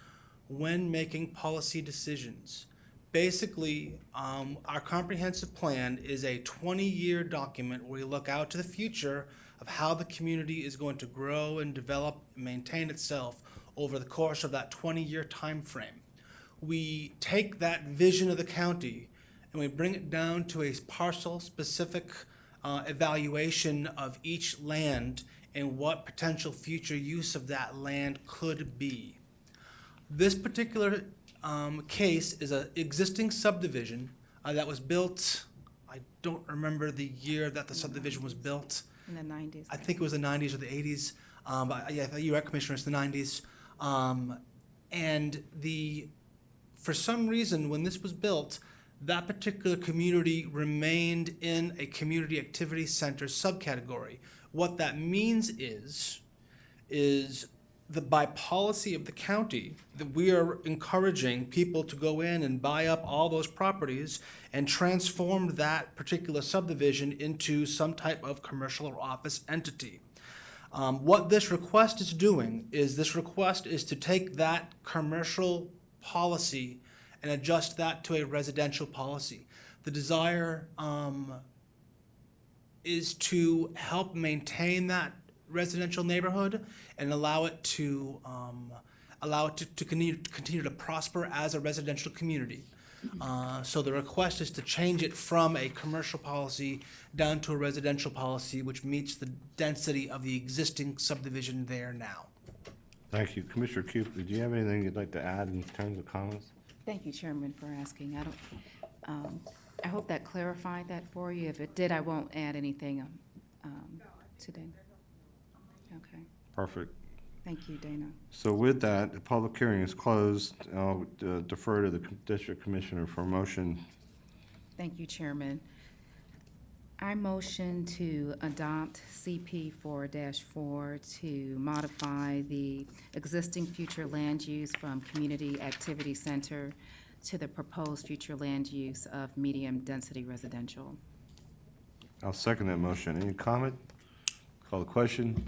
[SPEAKER 3] when making policy decisions. Basically, our comprehensive plan is a 20-year document where we look out to the future of how the community is going to grow and develop and maintain itself over the course of that 20-year time frame. We take that vision of the county and we bring it down to a parcel-specific evaluation of each land and what potential future use of that land could be. This particular case is an existing subdivision that was built, I don't remember the year that the subdivision was built.
[SPEAKER 8] In the 90s.
[SPEAKER 3] I think it was the 90s or the 80s. But yeah, you're right, Commissioner, it's the 90s. And for some reason, when this was built, that particular community remained in a community activity center subcategory. What that means is that by policy of the county, that we are encouraging people to go in and buy up all those properties and transform that particular subdivision into some type of commercial or office entity. What this request is doing is to take that commercial policy and adjust that to a residential policy. The desire is to help maintain that residential neighborhood and allow it to continue to prosper as a residential community. So the request is to change it from a commercial policy down to a residential policy, which meets the density of the existing subdivision there now.
[SPEAKER 1] Thank you. Commissioner Cooper, do you have anything you'd like to add in terms of comments?
[SPEAKER 8] Thank you, Chairman, for asking. I hope that clarified that for you. If it did, I won't add anything today. Okay.
[SPEAKER 1] Perfect.
[SPEAKER 8] Thank you, Dana.
[SPEAKER 1] So with that, the public hearing is closed. I'll defer to the district commissioner for a motion.
[SPEAKER 8] Thank you, Chairman. I motion to adopt CP 4-4 to modify the existing future land use from Community Activity Center to the proposed future land use of medium-density residential.
[SPEAKER 1] I'll second that motion. Any comment? Call the question.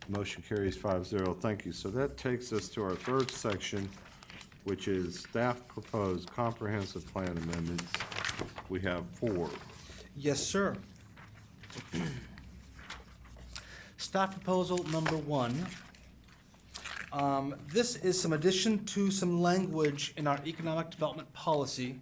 [SPEAKER 1] Motion carries 5-0. Thank you. So that takes us to our third section, which is staff proposed comprehensive plan amendments. We have 4.
[SPEAKER 3] Yes, sir. Staff proposal number one. This is some addition to some language in our economic development policy,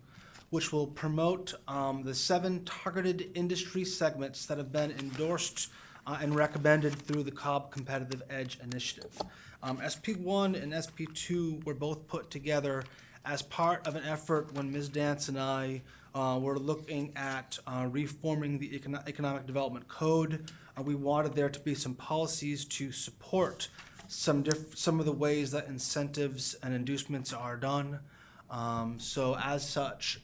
[SPEAKER 3] which will promote the 7 targeted industry segments that have been endorsed and recommended through the Cobb Competitive Edge Initiative. SP1 and SP2 were both put together as part of an effort when Ms. Dance and I were looking at reforming the Economic Development Code. We wanted there to be some policies to support some of the ways that incentives and inducements are done. So as such,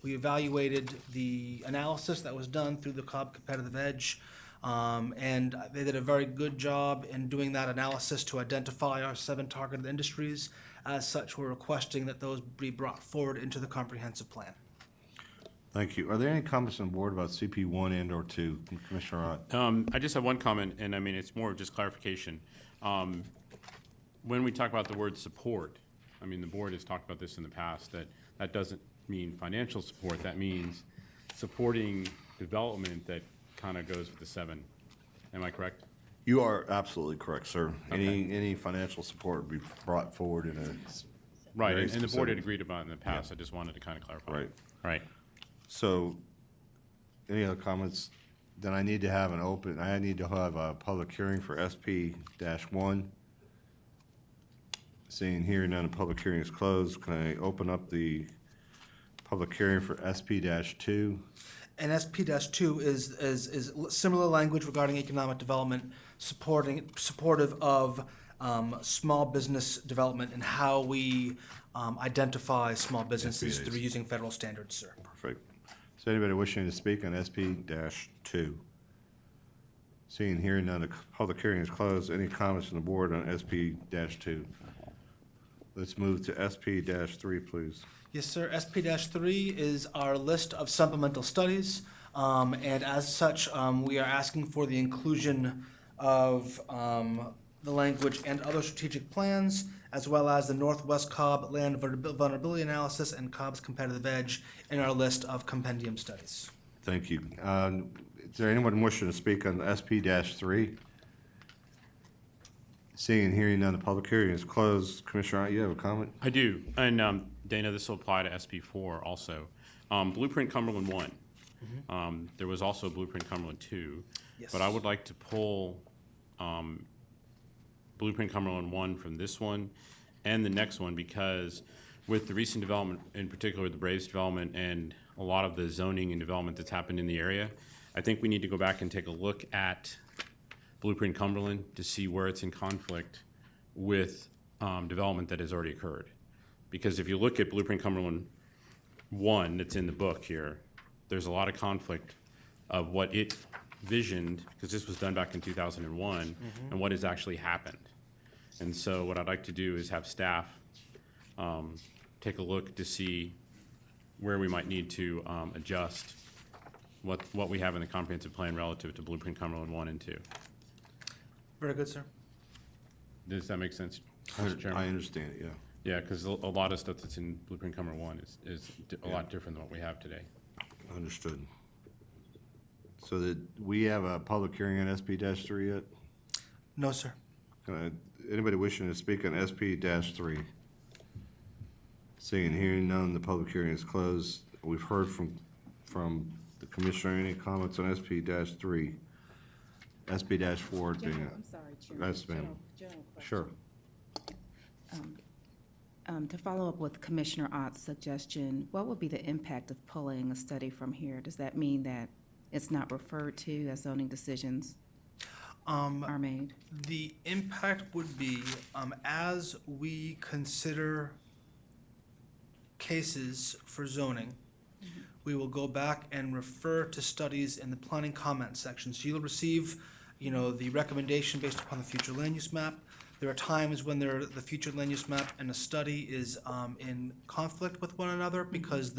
[SPEAKER 3] we evaluated the analysis that was done through the Cobb Competitive Edge, and they did a very good job in doing that analysis to identify our 7 targeted industries. As such, we're requesting that those be brought forward into the comprehensive plan.
[SPEAKER 1] Thank you. Are there any comments on the board about CP 1 and or 2? Commissioner Ott?
[SPEAKER 4] I just have one comment, and I mean, it's more of just clarification. When we talk about the word support, I mean, the board has talked about this in the past, that doesn't mean financial support. That means supporting development that kind of goes with the 7. Am I correct?
[SPEAKER 1] You are absolutely correct, sir. Any financial support would be brought forward in a
[SPEAKER 4] Right,
[SPEAKER 1] very
[SPEAKER 4] and the board
[SPEAKER 1] specific-
[SPEAKER 4] had agreed about it in the past. I just wanted to kind of clarify.
[SPEAKER 1] Right.
[SPEAKER 4] Right.
[SPEAKER 1] So, any other comments? Then I need to have a public hearing for SP-1. Seeing here none, the public hearing is closed. Can I open up the public hearing for SP-2?
[SPEAKER 3] And SP-2 is similar language regarding economic development, supportive of small business development and how we identify small businesses
[SPEAKER 1] SBAs.
[SPEAKER 3] through using federal standards, sir.
[SPEAKER 1] Perfect. Is anybody wishing to speak on SP-2? Seeing here none, the public hearing is closed. Any comments from the board on SP-2? Let's move to SP-3, please.
[SPEAKER 3] Yes, sir. SP-3 is our list of supplemental studies, and as such, we are asking for the inclusion of the language and other strategic plans, as well as the Northwest Cobb Land Vulnerability Analysis and Cobb's Competitive Edge in our list of compendium studies.
[SPEAKER 1] Thank you. Is there anyone wishing to speak on SP-3? Seeing and hearing none, the public hearing is closed. Commissioner Ott, you have a comment?
[SPEAKER 4] I do, and Dana, this will apply to SB4 also. Blueprint Cumberland 1. There was also Blueprint Cumberland 2.
[SPEAKER 3] Yes.
[SPEAKER 4] But I would like to pull Blueprint Cumberland 1 from this one and the next one, because with the recent development, in particular the Braves development and a lot of the zoning and development that's happened in the area, I think we need to go back and take a look at Blueprint Cumberland to see where it's in conflict with development that has already occurred. Because if you look at Blueprint Cumberland 1 that's in the book here, there's a lot of conflict of what it visioned, because this was done back in 2001, and what has actually happened. And so what I'd like to do is have staff take a look to see where we might need to adjust what we have in the comprehensive plan relative to Blueprint Cumberland 1 and 2.
[SPEAKER 3] Very good, sir.
[SPEAKER 4] Does that make sense, Mr. Chairman?
[SPEAKER 1] I understand it, yeah.
[SPEAKER 4] Yeah, because a lot of stuff that's in Blueprint Cumberland 1 is a lot different than what we have today.
[SPEAKER 1] Understood. So that we have a public hearing on SP-3 yet?
[SPEAKER 3] No, sir.
[SPEAKER 1] Anybody wishing to speak on SP-3? Seeing and hearing none, the public hearing is closed. We've heard from the commissioner. Any comments on SP-3? SP-4 being
[SPEAKER 8] I'm sorry, Chairman.
[SPEAKER 1] Yes, ma'am.
[SPEAKER 8] General question.
[SPEAKER 1] Sure.
[SPEAKER 8] To follow up with Commissioner Ott's suggestion, what would be the impact of pulling a study from here? Does that mean that it's not referred to as zoning decisions are made?
[SPEAKER 3] The impact would be, as we consider cases for zoning, we will go back and refer to studies in the planning comment section. So you'll receive, the recommendation based upon the future land use map. There are times when the future land use map and a study is in conflict with one another, because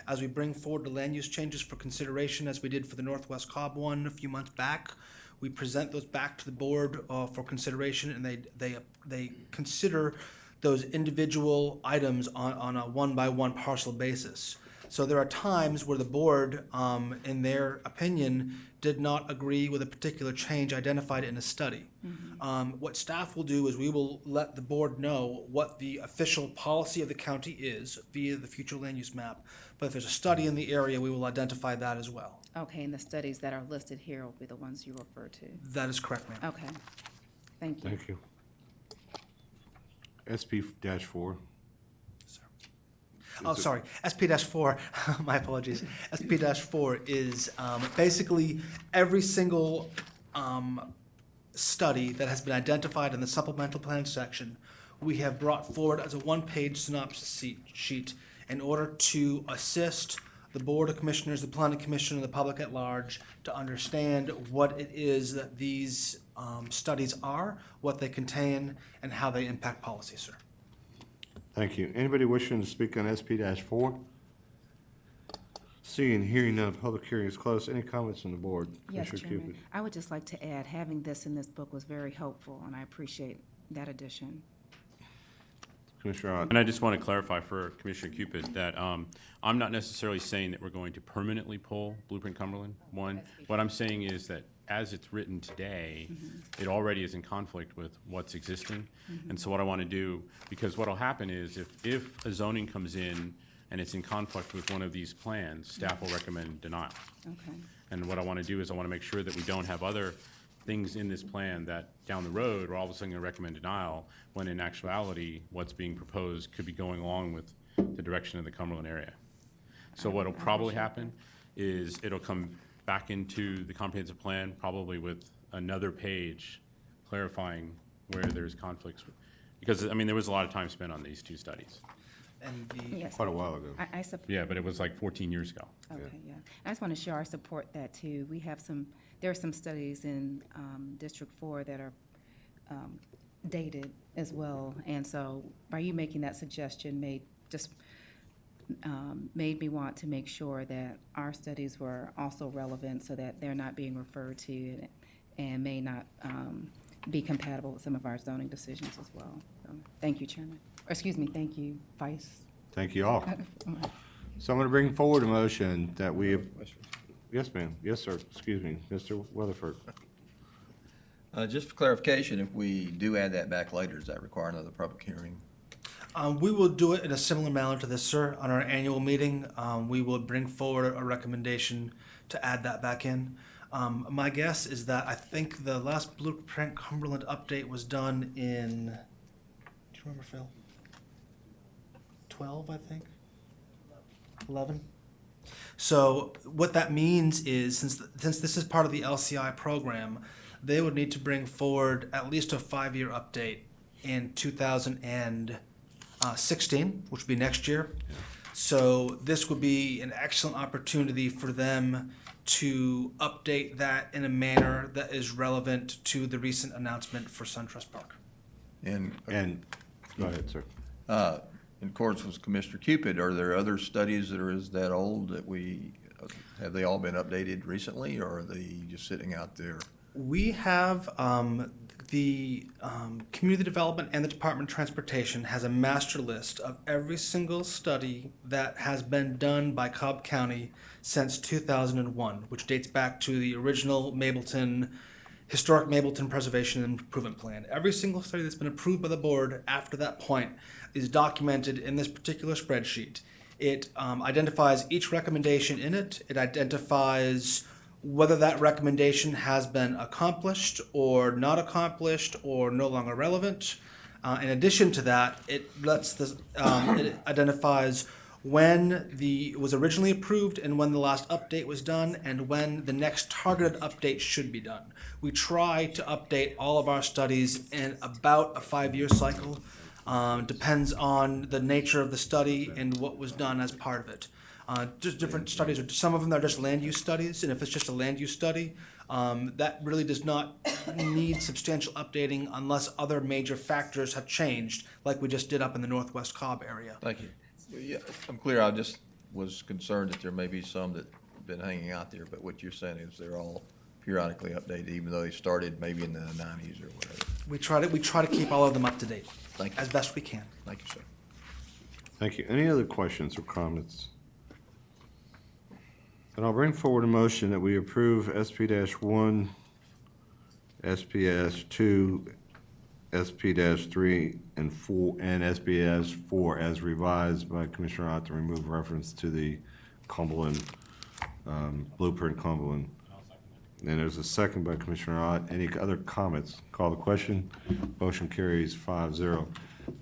[SPEAKER 3] as we bring forward the land use changes for consideration, as we did for the Northwest Cobb one a few months back, we present those back to the board for consideration, and they consider those individual items on a one-by-one parcel basis. So there are times where the board, in their opinion, did not agree with a particular change identified in a study. What staff will do is we will let the board know what the official policy of the county is via the future land use map. But if there's a study in the area, we will identify that as well.
[SPEAKER 8] Okay, and the studies that are listed here will be the ones you refer to.
[SPEAKER 3] That is correct, ma'am.
[SPEAKER 8] Okay, thank you.
[SPEAKER 1] Thank you. SP-4.
[SPEAKER 3] Oh, sorry, SP-4, my apologies. SP-4 is basically every single study that has been identified in the supplemental plan section, we have brought forward as a one-page synopsis sheet in order to assist the Board of Commissioners, the Planning Commission, and the public at large to understand what it is that these studies are, what they contain, and how they impact policy, sir.
[SPEAKER 1] Thank you. Anybody wishing to speak on SP-4? Seeing, hearing none, public hearing is closed. Any comments from the board?
[SPEAKER 8] Yes,
[SPEAKER 1] Commissioner
[SPEAKER 8] Chairman.
[SPEAKER 1] Cupid?
[SPEAKER 8] I would just like to add, having this in this book was very helpful, and I appreciate that addition.
[SPEAKER 1] Commissioner Ott.
[SPEAKER 4] And I just want to clarify for Commissioner Cupid that I'm not necessarily saying that we're going to permanently pull Blueprint Cumberland 1. What I'm saying is that as it's written today, it already is in conflict with what's existing. And so what I want to do, because what'll happen is if a zoning comes in and it's in conflict with one of these plans, staff will recommend denial.
[SPEAKER 8] Okay,
[SPEAKER 4] And what I want to do is I want to make sure that we don't have other things in this plan that down the road, we're all of a sudden going to recommend denial, when in actuality, what's being proposed could be going along with the direction of the Cumberland area. So what'll probably happen is it'll come back into the comprehensive plan, probably with another page clarifying where there's conflicts. Because, I mean, there was a lot of time spent on these two studies.
[SPEAKER 3] And the,
[SPEAKER 8] yes.
[SPEAKER 1] Quite a while ago.
[SPEAKER 8] I support.
[SPEAKER 4] Yeah, but it was like 14 years ago.
[SPEAKER 8] Okay, yeah. I just want to show our support that too. We have there are some studies in District 4 that are dated as well. And so by you making that suggestion made me want to make sure that our studies were also relevant so that they're not being referred to and may not be compatible with some of our zoning decisions as well. So, thank you, Chairman. Or, excuse me, thank you, Vice.
[SPEAKER 1] Thank you all. So I'm going to bring forward a motion that we have. Yes, ma'am. Yes, sir. Excuse me, Mr. Weatherford.
[SPEAKER 9] Just for clarification, if we do add that back later, does that require another public hearing?
[SPEAKER 3] we will do it in a similar manner to this, sir. On our annual meeting, we will bring forward a recommendation to add that back in. My guess is that I think the last Blueprint Cumberland update was done in, do you remember, Phil? 12, I think? 11? So what that means is, since this is part of the LCI program, they would need to bring forward at least a 5-year update in 2016, which would be next year. So this would be an excellent opportunity for them to update that in a manner that is relevant to the recent announcement for SunTrust Park.
[SPEAKER 9] And
[SPEAKER 1] Go ahead, sir.
[SPEAKER 9] in accordance with Commissioner Cupid, are there other studies that are that old that have they all been updated recently, or are they just sitting out there?
[SPEAKER 3] We have the Community Development and the Department of Transportation has a master list of every single study that has been done by Cobb County since 2001, which dates back to the original Historic Mableton Preservation and Improvement Plan. Every single study that's been approved by the board after that point is documented in this particular spreadsheet. It identifies each recommendation in it. It identifies whether that recommendation has been accomplished or not accomplished or no longer relevant. In addition to that, it identifies when it was originally approved and when the last update was done and when the next targeted update should be done. We try to update all of our studies in about a 5-year cycle. Depends on the nature of the study and what was done as part of it. Just different studies, some of them are just land use studies, and if it's just a land use study, that really does not need substantial updating unless other major factors have changed, like we just did up in the Northwest Cobb area.
[SPEAKER 9] Thank you. Yeah, I'm clear. I just was concerned that there may be some that have been hanging out there, but what you're saying is they're all periodically updated, even though they started maybe in the 90s or whatever.
[SPEAKER 3] We try to keep all of them up to date.
[SPEAKER 9] Thank you.
[SPEAKER 3] As best we can.
[SPEAKER 9] Thank you, sir.
[SPEAKER 1] Thank you. Any other questions or comments? And I'll bring forward a motion that we approve SP-1, SP-2, SP-3, and 4, and SBS-4 as revised by Commissioner Ott to remove reference to the Cumberland, Blueprint Cumberland. And there's a second by Commissioner Ott. Any other comments? Call the question. Motion carries 5-0.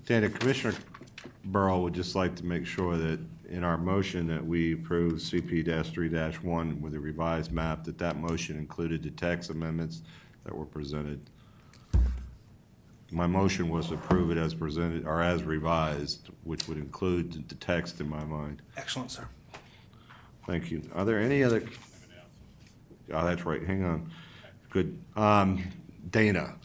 [SPEAKER 1] Dana, Commissioner Burrow would just like to make sure that in our motion that we approve CP-3-1 with a revised map, that motion included the text amendments that were presented. My motion was to approve it as presented, or as revised, which would include the text in my mind.
[SPEAKER 3] Excellent, sir.
[SPEAKER 1] Thank you. Are there any other? Oh, that's right. Hang on. Good. Dana,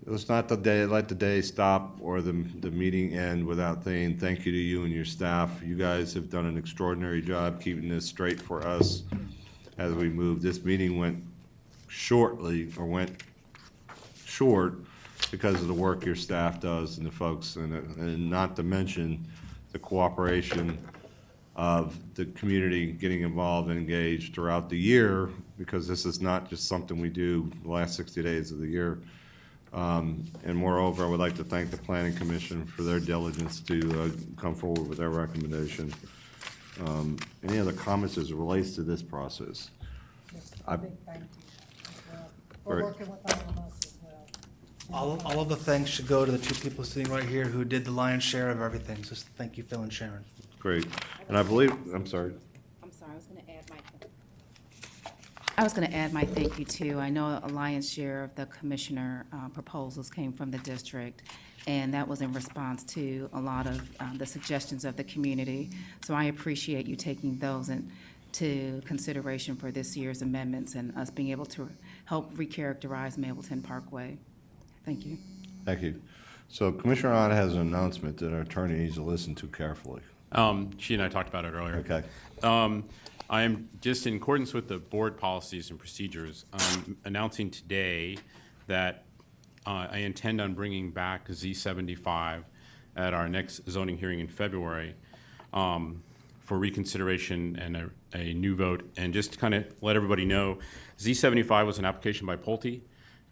[SPEAKER 1] let's not let the day stop or the meeting end without saying thank you to you and your staff. You guys have done an extraordinary job keeping this straight for us as we move. This meeting went short because of the work your staff does and the folks, and not to mention the cooperation of the community getting involved and engaged throughout the year, because this is not just something we do the last 60 days of the year. And moreover, I would like to thank the Planning Commission for their diligence to come forward with their recommendation. Any other comments as it relates to this process?
[SPEAKER 2] A big thank you as well. We're working with all of us as well.
[SPEAKER 3] All of the thanks should go to the two people sitting right here who did the lion's share of everything. So thank you, Phil and Sharon.
[SPEAKER 1] Great. And I believe, I'm sorry.
[SPEAKER 8] I'm sorry, I was going to add my thank you too. I know a lion's share of the commissioner proposals came from the district, and that was in response to a lot of the suggestions of the community. So I appreciate you taking those into consideration for this year's amendments and us being able to help recharacterize Mableton Parkway. Thank you.
[SPEAKER 1] Thank you. So Commissioner Ott has an announcement that our attorney needs to listen to carefully.
[SPEAKER 4] She and I talked about it earlier.
[SPEAKER 1] Okay.
[SPEAKER 4] I am just in accordance with the board policies and procedures, I'm announcing today that I intend on bringing back Z75 at our next zoning hearing in February for reconsideration and a new vote. And just to kind of let everybody know, Z75 was an application by Pulte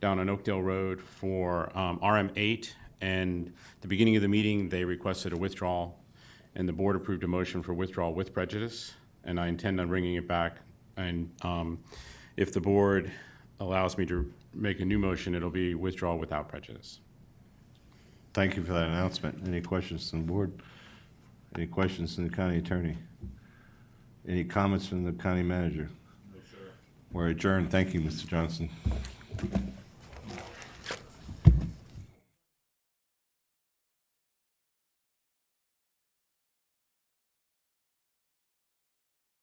[SPEAKER 4] down on Oakdale Road for RM8. And at the beginning of the meeting, they requested a withdrawal, and the board approved a motion for withdrawal with prejudice. And I intend on bringing it back. And if the board allows me to make a new motion, it'll be withdrawal without prejudice.
[SPEAKER 1] Thank you for that announcement. Any questions from the board? Any questions from the county attorney? Any comments from the county manager? No, sir. We're adjourned. Thank you, Mr. Johnson.